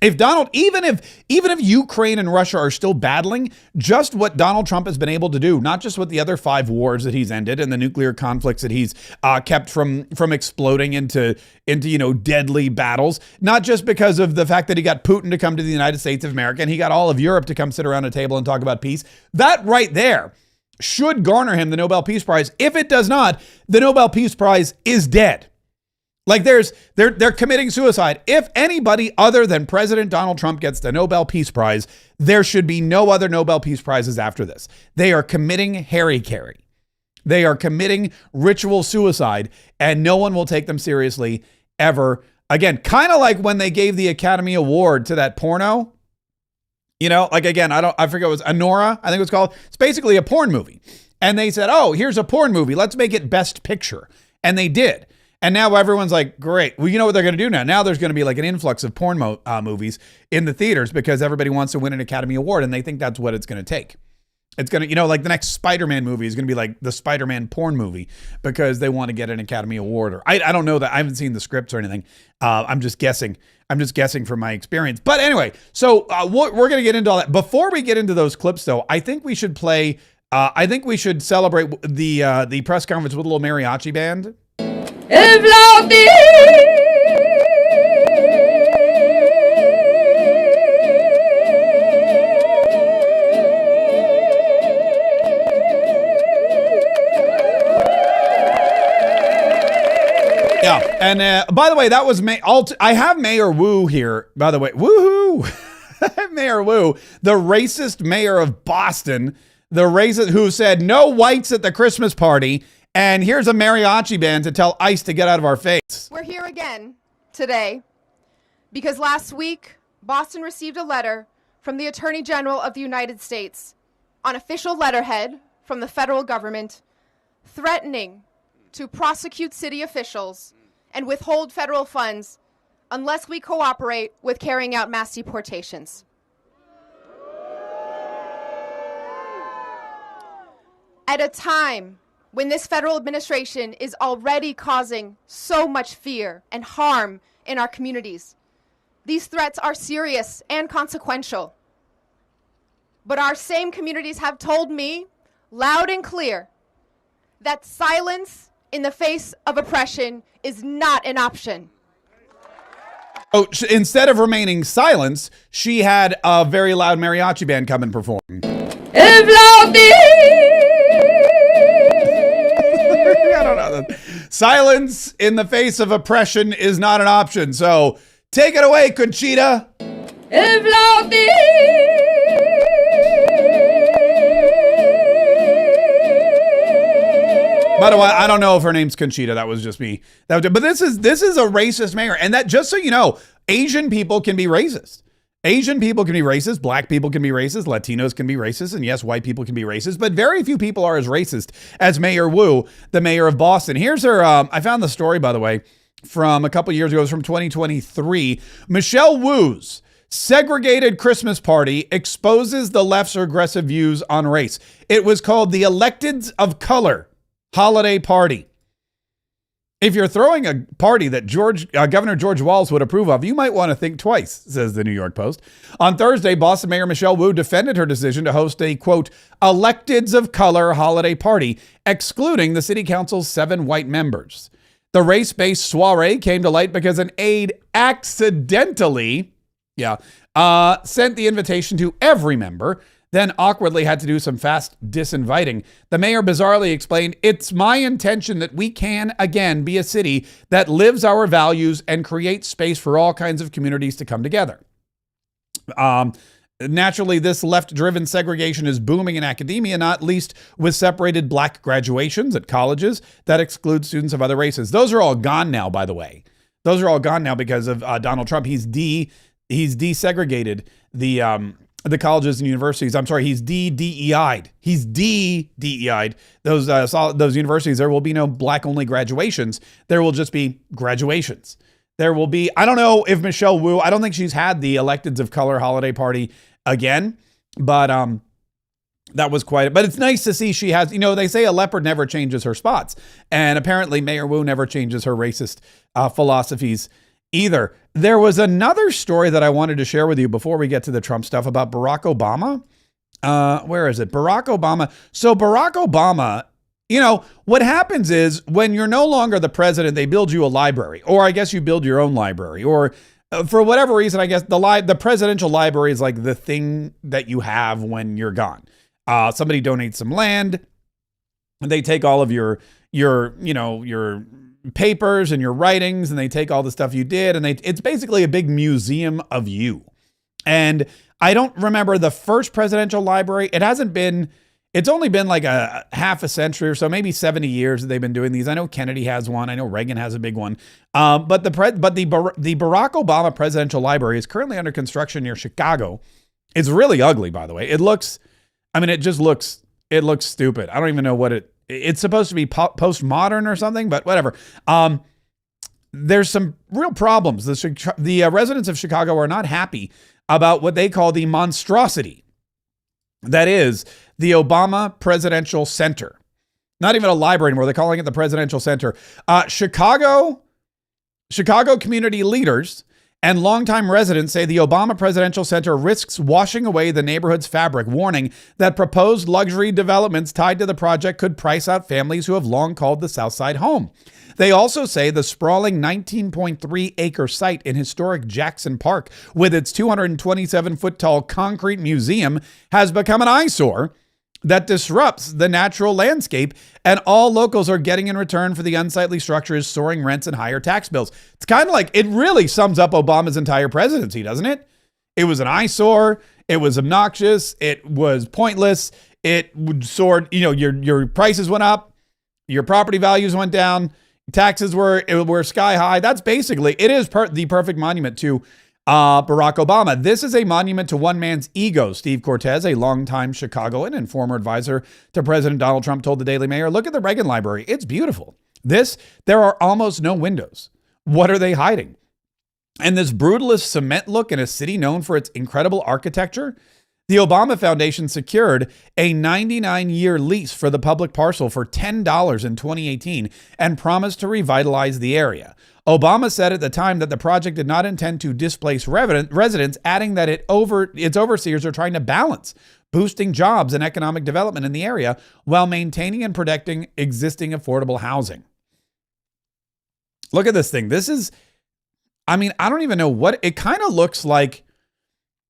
If Donald, even if Ukraine and Russia are still battling, just what Donald Trump has been able to do, not just with the other 5 wars that he's ended and the nuclear conflicts that he's kept from exploding into deadly battles, not just because of the fact that he got Putin to come to the United States of America and he got all of Europe to come sit around a table and talk about peace. That right there should garner him the Nobel Peace Prize. If it does not, the Nobel Peace Prize is dead. Like they're committing suicide. If anybody other than President Donald Trump gets the Nobel Peace Prize, there should be no other Nobel Peace Prizes after this. They are committing hara-kiri. They are committing ritual suicide, and no one will take them seriously ever again. Kind of like when they gave the Academy Award to that porno. I forget what it was, Anora, I think it was called. It's basically a porn movie. And they said, oh, here's a porn movie. Let's make it Best Picture. And they did. And now everyone's like, great. Well, you know what they're going to do now? Now there's going to be like an influx of porn movies in the theaters because everybody wants to win an Academy Award, and they think that's what it's going to take. It's going to, like the next Spider-Man movie is going to be like the Spider-Man porn movie because they want to get an Academy Award. Or I don't know that. I haven't seen the scripts or anything. I'm just guessing. I'm just guessing from my experience. But anyway, so we're going to get into all that. Before we get into those clips, though, I think we should play. I think we should celebrate the press conference with a little mariachi band. Yeah, and by the way, that was I have Mayor Wu here. By the way, woohoo! I have Mayor Wu, the racist mayor of Boston, the racist who said no whites at the Christmas party. And here's a mariachi band to tell ICE to get out of our face. We're here again today because last week, Boston received a letter from the Attorney General of the United States on official letterhead from the federal government threatening to prosecute city officials and withhold federal funds unless we cooperate with carrying out mass deportations. At a time when this federal administration is already causing so much fear and harm in our communities, these threats are serious and consequential. But our same communities have told me, loud and clear, that silence in the face of oppression is not an option. Oh, instead of remaining silent, she had a very loud mariachi band come and perform. I don't know. Silence in the face of oppression is not an option. So take it away, Conchita. By the way, I don't know if her name's Conchita. That was just me. But this is a racist mayor. And that, just so you know, Asian people can be racist. Asian people can be racist. Black people can be racist. Latinos can be racist. And yes, white people can be racist. But very few people are as racist as Mayor Wu, the mayor of Boston. Here's her. I found the story, by the way, from a couple years ago. It was from 2023. Michelle Wu's segregated Christmas party exposes the left's regressive views on race. It was called the Electeds of Color holiday party. If you're throwing a party that Governor George Walz would approve of, you might want to think twice, says the New York Post. On Thursday, Boston Mayor Michelle Wu defended her decision to host a, quote, Electeds of Color holiday party, excluding the city council's 7 white members. The race-based soiree came to light because an aide accidentally, sent the invitation to every member, then awkwardly had to do some fast disinviting. The mayor bizarrely explained, it's my intention that we can, again, be a city that lives our values and creates space for all kinds of communities to come together. Naturally, this left-driven segregation is booming in academia, not least with separated black graduations at colleges that exclude students of other races. Those are all gone now, by the way. Those are all gone now because of Donald Trump. He's desegregated the colleges and universities. I'm sorry, he's DEI'd. He's DEI'd those universities. There will be no black-only graduations. There will just be graduations. There will be, I don't know if Michelle Wu, I don't think she's had the Electeds of Color holiday party again, but that was quite, but it's nice to see she has, they say a leopard never changes her spots. And apparently Mayor Wu never changes her racist philosophies either. There was another story that I wanted to share with you before we get to the Trump stuff about Barack Obama. Where is it? Barack Obama. So Barack Obama, what happens is when you're no longer the president, they build you a library, or I guess you build your own library, or for whatever reason, I guess the presidential library is like the thing that you have when you're gone. Somebody donates some land. They take all of your papers and your writings, and they take all the stuff you did, and it's basically a big museum of you. And I don't remember the first presidential library. It's only been like a half a century or so, maybe 70 years that they've been doing these. I know Kennedy has one. I know Reagan has a big one. But the Barack Obama Presidential Library is currently under construction near Chicago. It's really ugly, by the way. It just looks It looks stupid. I don't even know what it's supposed to be postmodern or something, but whatever. There's some real problems. The residents of Chicago are not happy about what they call the monstrosity that is the Obama Presidential Center. Not even a library anymore. They're calling it the Presidential Center. Chicago community leaders and longtime residents say the Obama Presidential Center risks washing away the neighborhood's fabric, warning that proposed luxury developments tied to the project could price out families who have long called the South Side home. They also say the sprawling 19.3-acre site in historic Jackson Park, with its 227-foot-tall concrete museum, has become an eyesore that disrupts the natural landscape, and all locals are getting in return for the unsightly structures, soaring rents, and higher tax bills. It's kind of like, it really sums up Obama's entire presidency, doesn't it? It was an eyesore. It was obnoxious. It was pointless. It would soar, your prices went up. Your property values went down. Taxes were sky high. That's basically, it is the perfect monument to Barack Obama. This is a monument to one man's ego. Steve Cortez, a longtime Chicagoan and former advisor to President Donald Trump, told the Daily Mail, look at the Reagan Library. It's beautiful. There are almost no windows. What are they hiding? And this brutalist cement look in a city known for its incredible architecture. The Obama Foundation secured a 99-year lease for the public parcel for $10 in 2018 and promised to revitalize the area. Obama said at the time that the project did not intend to displace residents, adding that its overseers are trying to balance boosting jobs and economic development in the area while maintaining and protecting existing affordable housing. Look at this thing. I don't even know what it kind of looks like.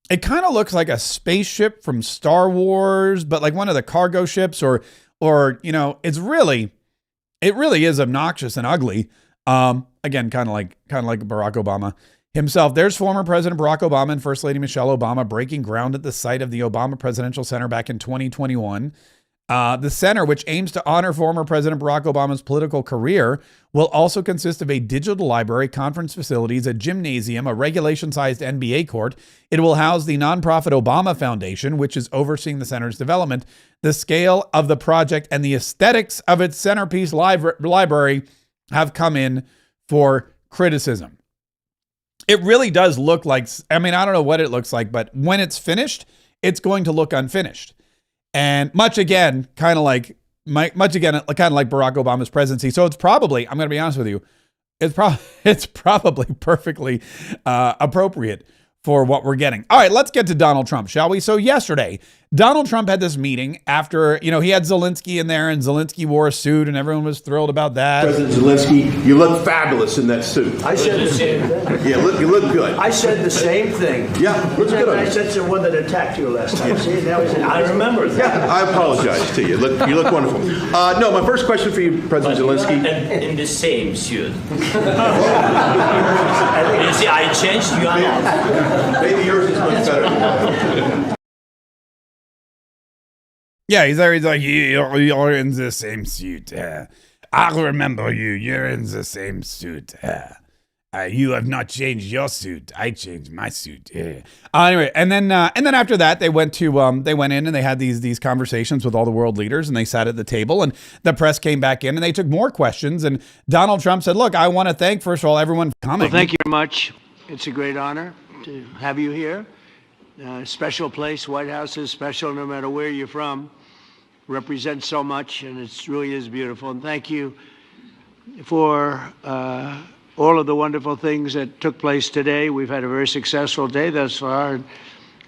It kind of looks like a spaceship from Star Wars, but like one of the cargo ships, or it really is obnoxious and ugly. Again, kind of like Barack Obama himself. There's former President Barack Obama and First Lady Michelle Obama breaking ground at the site of the Obama Presidential Center back in 2021. The center, which aims to honor former President Barack Obama's political career, will also consist of a digital library, conference facilities, a gymnasium, a regulation-sized NBA court. It will house the nonprofit Obama Foundation, which is overseeing the center's development. The scale of the project and the aesthetics of its centerpiece library have come in for criticism. It really does look like, I don't know what it looks like, but when it's finished, it's going to look unfinished. And much again, kind of like Barack Obama's presidency. So it's probably, I'm going to be honest with you, it's probably perfectly appropriate for what we're getting. All right, let's get to Donald Trump, shall we? So yesterday, Donald Trump had this meeting after, he had Zelenskyy in there, and Zelenskyy wore a suit, and everyone was thrilled about that. President Zelenskyy, you look fabulous in that suit. I said the same thing. Yeah, you look good. I said the same thing. Yeah, looks good on you. I said the one that attacked you last time. See, now I remember that. Yeah, I apologize to you. You look wonderful. No, my first question for you, President Zelenskyy. In the same suit. You see, I changed. You are not. Maybe yours is much better than mine. Yeah, he's there. He's like, you're in the same suit. I remember you. You're in the same suit. You have not changed your suit. I changed my suit. Anyway, and then after that, they went in and they had these conversations with all the world leaders, and they sat at the table, and the press came back in and they took more questions. And Donald Trump said, "Look, I want to thank first of all everyone for coming." Well, thank you very much. It's a great honor to have you here. Special place. White House is special no matter where you're from. Represents so much, and it really is beautiful. And thank you for all of the wonderful things that took place today. We've had a very successful day thus far. And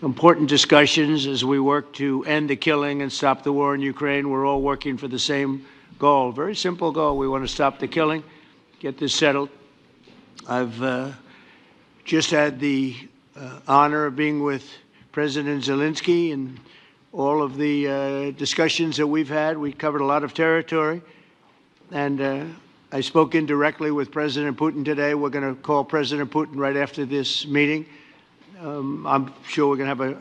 important discussions as we work to end the killing and stop the war in Ukraine. We're all working for the same goal, very simple goal. We want to stop the killing, get this settled. I've just had the honor of being with President Zelenskyy and all of the discussions that we've had. We covered a lot of territory, and I spoke indirectly with President Putin today. We're going to call President Putin right after this meeting. I'm sure we're going to have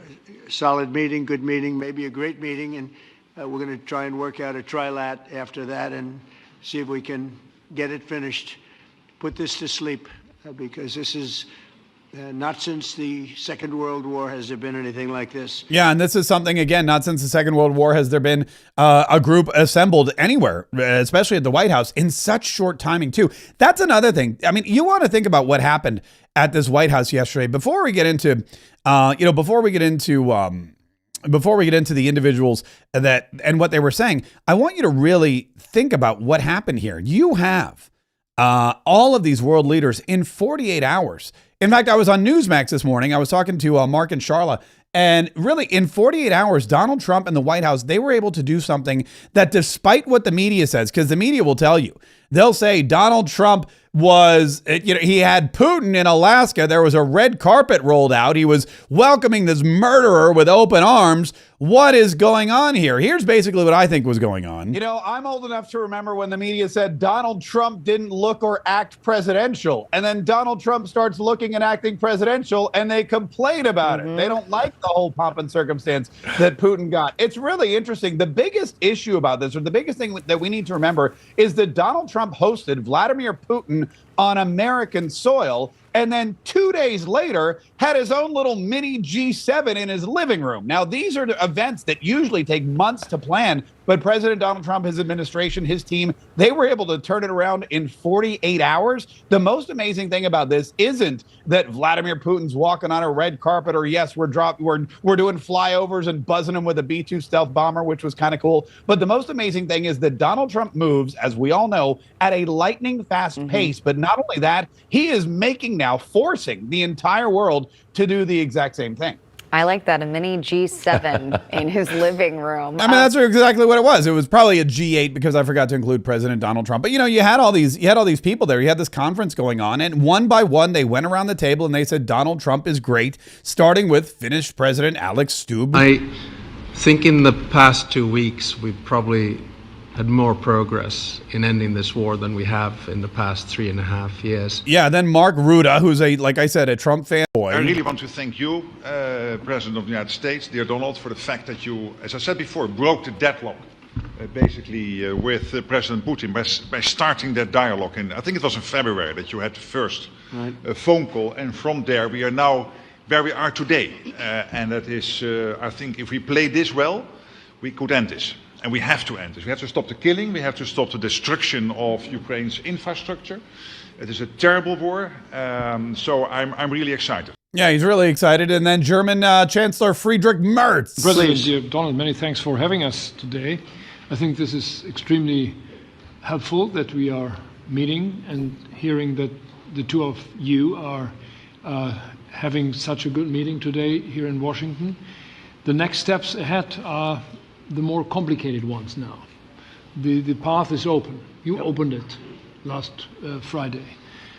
a solid meeting, good meeting, maybe a great meeting, and we're going to try and work out a trilat after that and see if we can get it finished, put this to sleep, because this is Not since the Second World War has there been anything like this. Yeah, and this is something, again, not since the Second World War has there been a group assembled anywhere, especially at the White House, in such short timing, too. That's another thing. I mean, you want to think about what happened at this White House yesterday. Before we get into, before we get into the individuals that and what they were saying, I want you to really think about what happened here. You have all of these world leaders in 48 hours. In fact, I was on Newsmax this morning. I was talking to Mark and Charla, and really in 48 hours, Donald Trump and the White House, they were able to do something that, despite what the media says, because the media will tell you, they'll say Donald Trump was, he had Putin in Alaska. There was a red carpet rolled out. He was welcoming this murderer with open arms. What is going on here? Here's basically what I think was going on. I'm old enough to remember when the media said Donald Trump didn't look or act presidential. And then Donald Trump starts looking and acting presidential, and they complain about it. They don't like the whole pomp and circumstance that Putin got. It's really interesting. The biggest issue about this, or the biggest thing that we need to remember, is that Donald Trump hosted Vladimir Putin on American soil, and then 2 days later had his own little mini G7 in his living room. Now, these are events that usually take months to plan, but President Donald Trump, his administration, his team, they were able to turn it around in 48 hours. The most amazing thing about this isn't that Vladimir Putin's walking on a red carpet, or yes, we're doing flyovers and buzzing him with a B-2 stealth bomber, which was kind of cool. But the most amazing thing is that Donald Trump moves, as we all know, at a lightning fast pace. But not only that, he is forcing the entire world to do the exact same thing. I like that, a mini G7 in his living room. I mean, that's exactly what it was. It was probably a G8 because I forgot to include President Donald Trump. But you had all these people there. You had this conference going on, and one by one they went around the table and they said Donald Trump is great, starting with Finnish President Alex Stubb. I think in the past 2 weeks we've probably had more progress in ending this war than we have in the past 3.5 years. Yeah, then Mark Rutte, who's like I said, a Trump fanboy. I really want to thank you, President of the United States, dear Donald, for the fact that you, as I said before, broke the deadlock, with President Putin by starting that dialogue. And I think it was in February that you had the first phone call, and from there we are now where we are today. And that is, I think, if we play this well, we could end this. And we have to end this. We have to stop the killing. We have to stop the destruction of Ukraine's infrastructure. It is a terrible war. So I'm really excited. Yeah, he's really excited. And then German Chancellor Friedrich Merz. President Donald, many thanks for having us today. I think this is extremely helpful that we are meeting and hearing that the two of you are having such a good meeting today here in Washington. The next steps ahead are the more complicated ones now. The path is open. You opened it last Friday.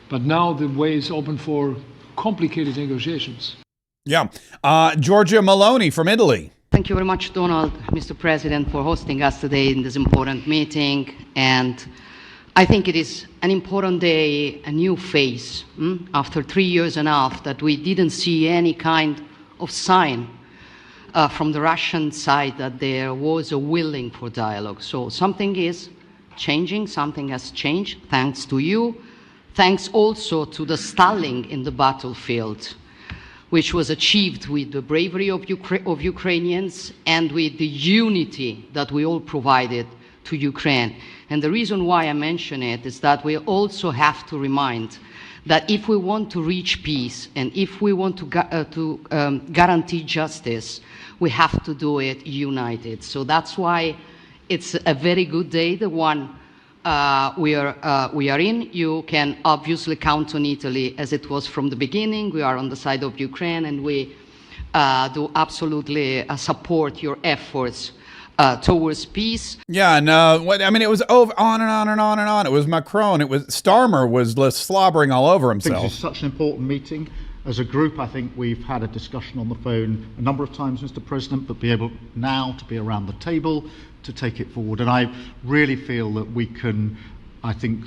But now the way is open for complicated negotiations. Yeah. Giorgia Meloni from Italy. Thank you very much, Donald, Mr. President, for hosting us today in this important meeting. And I think it is an important day, a new phase, after 3 years and a half that we didn't see any kind of sign from the Russian side that there was a willing for dialogue. So something is changing, something has changed, thanks to you. Thanks also to the stalling in the battlefield, which was achieved with the bravery of Ukrainians and with the unity that we all provided to Ukraine. And the reason why I mention it is that we also have to remind that if we want to reach peace and if we want to guarantee justice, we have to do it united. So that's why it's a very good day, the one we are in. You can obviously count on Italy as it was from the beginning. We are on the side of Ukraine, and we do absolutely support your efforts towards peace. Yeah, and it was on and on and on and on. It was Macron. It was Starmer was slobbering all over himself. I think this is such an important meeting. As a group, I think we've had a discussion on the phone a number of times, Mr. President, but be able now to be around the table to take it forward. And I really feel that we can, I think,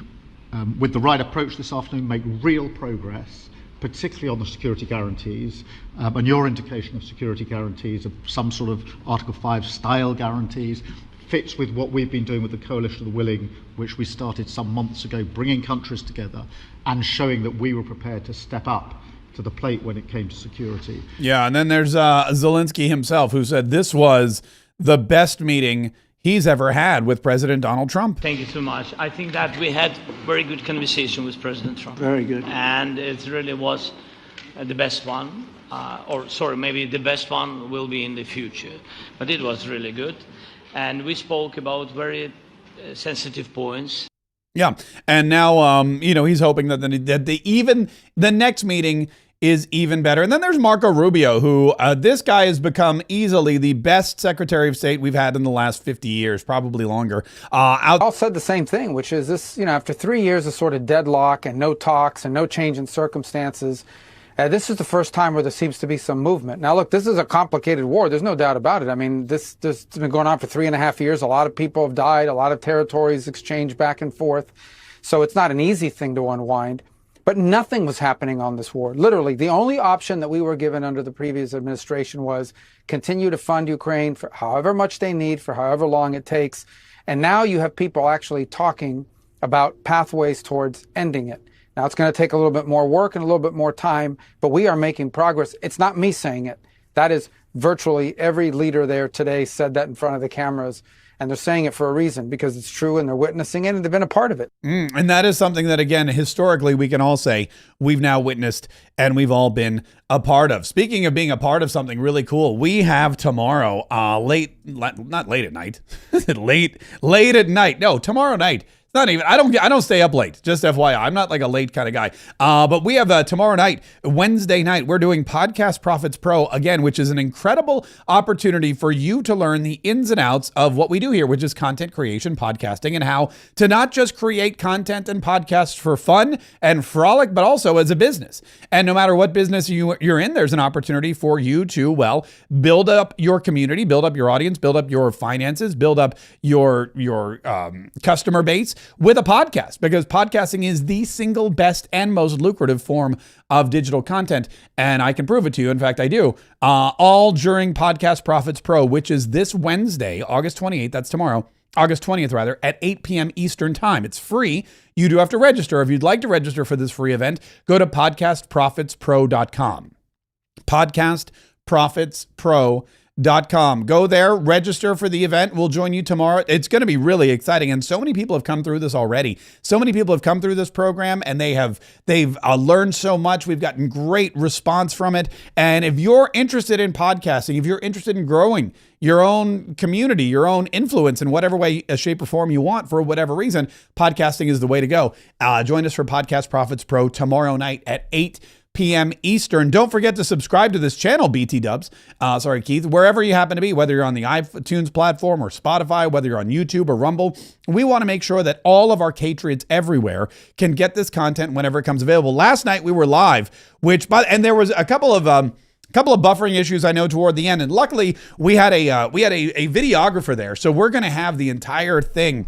with the right approach this afternoon, make real progress, particularly on the security guarantees, and your indication of security guarantees, of some sort of Article 5 style guarantees, fits with what we've been doing with the Coalition of the Willing, which we started some months ago, bringing countries together and showing that we were prepared to step up to the plate when it came to security. Yeah, and then there's Zelenskyy himself, who said this was the best meeting he's ever had with President Donald Trump. Thank you so much. I think that we had very good conversation with President Trump. Very good. And it really was the best one. Maybe the best one will be in the future. But it was really good. And we spoke about very sensitive points. Yeah, and now he's hoping that the next meeting is even better. And then there's Marco Rubio, who this guy has become easily the best Secretary of State we've had in the last 50 years, probably longer. All said the same thing, which is this, after 3 years of sort of deadlock and no talks and no change in circumstances, this is the first time where there seems to be some movement. Now, look, this is a complicated war. There's no doubt about it. I mean, this has been going on for 3.5 years. A lot of people have died. A lot of territories exchanged back and forth. So it's not an easy thing to unwind. But nothing was happening on this war. Literally, the only option that we were given under the previous administration was continue to fund Ukraine for however much they need, for however long it takes. And now you have people actually talking about pathways towards ending it. Now, it's going to take a little bit more work and a little bit more time, but we are making progress. It's not me saying it. That is virtually every leader there today said that in front of the cameras. And they're saying it for a reason, because it's true and they're witnessing it and they've been a part of it. And that is something that, again, historically, we can all say we've now witnessed and we've all been a part of. Speaking of being a part of something really cool, we have tomorrow, not late at night, late at night. No, tomorrow night. Not even, I don't stay up late, just FYI. I'm not like a late kind of guy. But we have tomorrow night, Wednesday night, we're doing Podcast Profits Pro again, which is an incredible opportunity for you to learn the ins and outs of what we do here, which is content creation, podcasting, and how to not just create content and podcasts for fun and frolic, but also as a business. And no matter what business you're in, there's an opportunity for you to, well, build up your community, build up your audience, build up your finances, build up your customer base with a podcast, because podcasting is the single best and most lucrative form of digital content. And I can prove it to you. In fact, I do. All during Podcast Profits Pro, which is this Wednesday, August 28th. That's tomorrow. August 20th, rather, at 8 p.m. Eastern Time. It's free. You do have to register. If you'd like to register for this free event, go to podcastprofitspro.com. Podcastprofitspro.com. Go there, register for the event. We'll join you tomorrow. It's going to be really exciting. And so many people have come through this already. So many people have come through this program and they've learned so much. We've gotten great response from it. And if you're interested in podcasting, if you're interested in growing your own community, your own influence in whatever way, shape, or form you want for whatever reason, podcasting is the way to go. Join us for Podcast Profits Pro tomorrow night at 8 p.m. Eastern. Don't forget to subscribe to this channel, BT Dubs. Sorry, Keith. Wherever you happen to be, whether you're on the iTunes platform or Spotify, whether you're on YouTube or Rumble, we want to make sure that all of our Catriots everywhere can get this content whenever it comes available. Last night we were live, and there was a couple of buffering issues, I know, toward the end, and luckily we had a videographer there, so we're going to have the entire thing,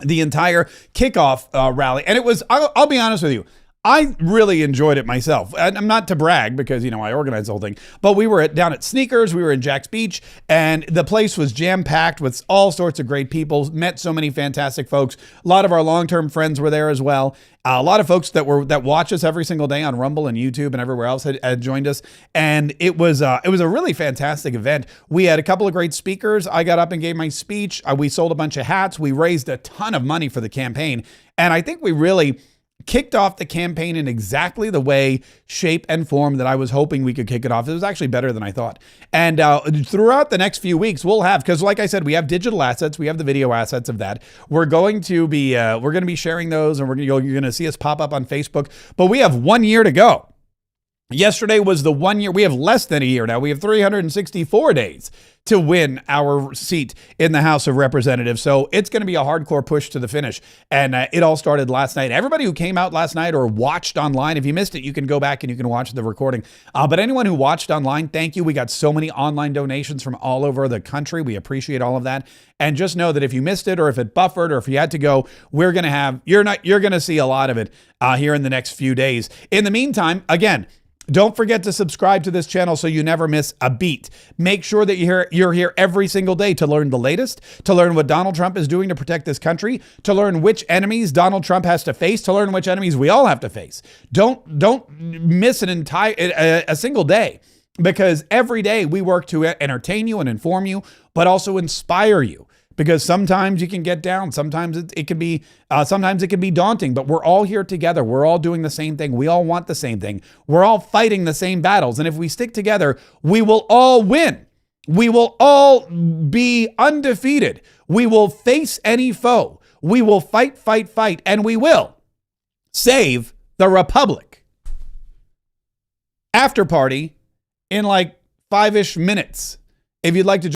the entire kickoff rally, and it was. I'll be honest with you. I really enjoyed it myself. And I'm not to brag because, I organized the whole thing, but we were down at Sneakers, we were in Jack's Beach, and the place was jam-packed with all sorts of great people, met so many fantastic folks. A lot of our long-term friends were there as well. A lot of folks that watch us every single day on Rumble and YouTube and everywhere else had joined us. And it was a really fantastic event. We had a couple of great speakers. I got up and gave my speech. We sold a bunch of hats. We raised a ton of money for the campaign. And I think we really kicked off the campaign in exactly the way, shape, and form that I was hoping we could kick it off. It was actually better than I thought. And throughout the next few weeks, we'll have, because like I said, we have digital assets, we have the video assets of that. We're going to be sharing those, and you're going to see us pop up on Facebook. But we have 1 year to go. Yesterday was the 1 year. We have less than a year now. We have 364 days to win our seat in the House of Representatives. So it's going to be a hardcore push to the finish. And it all started last night. Everybody who came out last night or watched online, if you missed it, you can go back and you can watch the recording. But anyone who watched online, thank you. We got so many online donations from all over the country. We appreciate all of that. And just know that if you missed it or if it buffered or if you had to go, you're going to see a lot of it here in the next few days. In the meantime, again, Don't forget to subscribe to this channel so you never miss a beat. Make sure that you're here every single day to learn the latest, to learn what Donald Trump is doing to protect this country, to learn which enemies Donald Trump has to face, to learn which enemies we all have to face. Don't miss a single day, because every day we work to entertain you and inform you, but also inspire you. Because sometimes you can get down, sometimes it can be daunting, but we're all here together. We're all doing the same thing. We all want the same thing. We're all fighting the same battles. And if we stick together, we will all win. We will all be undefeated. We will face any foe. We will fight, and we will save the Republic. After party in like 5-ish minutes. If you'd like to